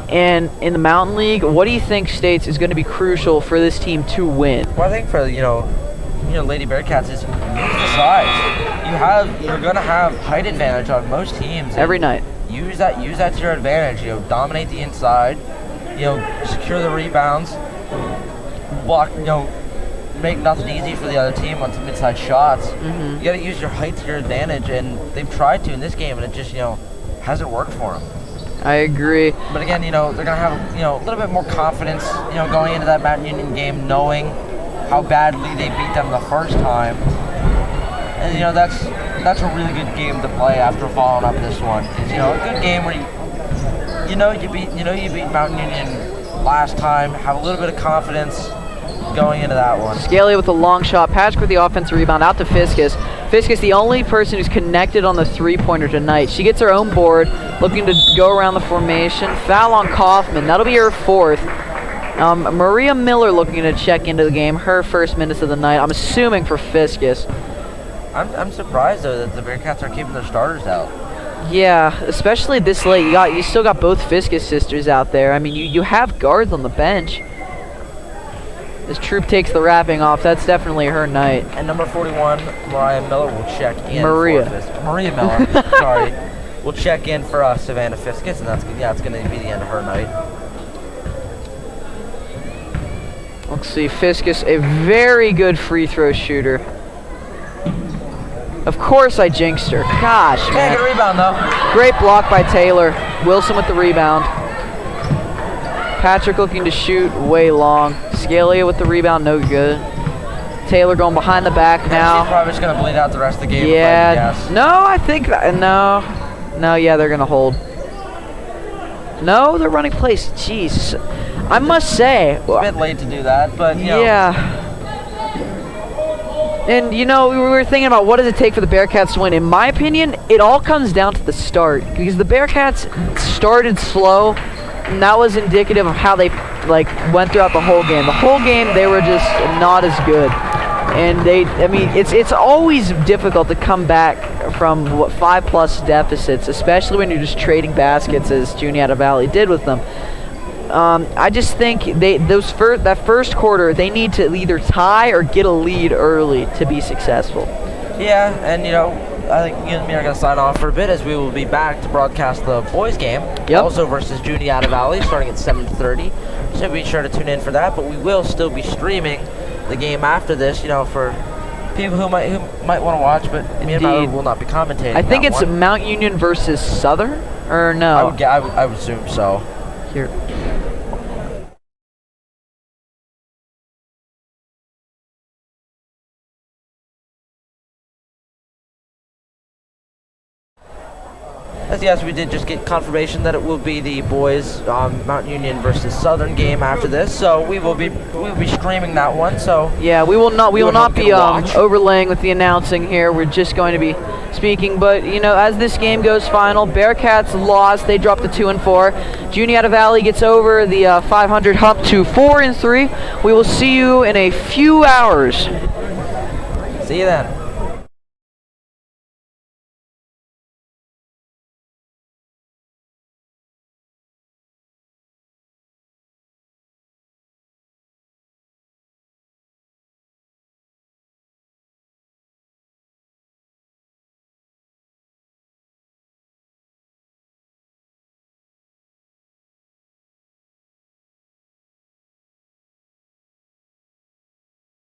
and in the Mountain League, what do you think, States, is going to be crucial for this team to win? Well, I think for, Lady Bearcats is use the size. You're going to have height advantage on most teams. Every night. Use that to your advantage. Dominate the inside. Secure the rebounds, block, make nothing easy for the other team on some inside shots. You got to use your height to your advantage, and they've tried to in this game, and it just, hasn't worked for them. I agree. But again, they're going to have, a little bit more confidence, going into that Mountain Union game, knowing how badly they beat them the first time. And, that's a really good game to play after following up this one. It's, a good game where you beat Mountain Union last time. Have a little bit of confidence going into that one. Scalia with a long shot. Patrick with the offensive rebound out to Fiskus. Fiskus, the only person who's connected on the three-pointer tonight. She gets her own board, looking to go around the formation. Foul on Kaufman. That'll be her fourth. Maria Miller looking to check into the game. Her first minutes of the night. I'm assuming for Fiskus. I'm surprised though that the Bearcats are keeping their starters out. Yeah, especially this late. You still got both Fiskus sisters out there. I mean, you have guards on the bench. As Troop takes the wrapping off, that's definitely her night. And number 41, Mariah Miller will check in. Maria Miller, sorry, will check in for Savannah Fiskus, and that's going to be the end of her night. Let's see, Fiskus, a very good free throw shooter. Of course I jinxed her. Gosh, man. Good rebound, though. Great block by Taylor. Wilson with the rebound. Patrick looking to shoot, way long. Scalia with the rebound, no good. Taylor going behind the back now. She's probably just going to bleed out the rest of the game. Yeah. No, I think that, no, yeah, they're going to hold. No, they're running place. Jeez. I must say. It's a bit late to do that, but, Yeah. And, we were thinking about what does it take for the Bearcats to win. In my opinion, it all comes down to the start. Because the Bearcats started slow, and that was indicative of how they, went throughout the whole game. The whole game, they were just not as good. And it's always difficult to come back from, 5+ deficits, especially when you're just trading baskets, as Juniata Valley did with them. I just think that first quarter, they need to either tie or get a lead early to be successful. Yeah, and I think you and me are going to sign off for a bit, as we will be back to broadcast the boys game. Yep. Also versus Juniata Valley, starting at 7:30. So be sure to tune in for that. But we will still be streaming the game after this. For people who might want to watch, but me and Matt will not be commentating. I think it's one. Mount Union versus Southern, or no? I would assume so. Here. Yes, we did just get confirmation that it will be the boys Mount Union versus Southern game after this. So we will be streaming that one. So yeah, we will not be watch. overlaying with the announcing here. We're just going to be speaking. But as this game goes final, Bearcats lost. They dropped to 2-4. Juniata Valley gets over the 500 hump to 4-3. We will see you in a few hours. See you then.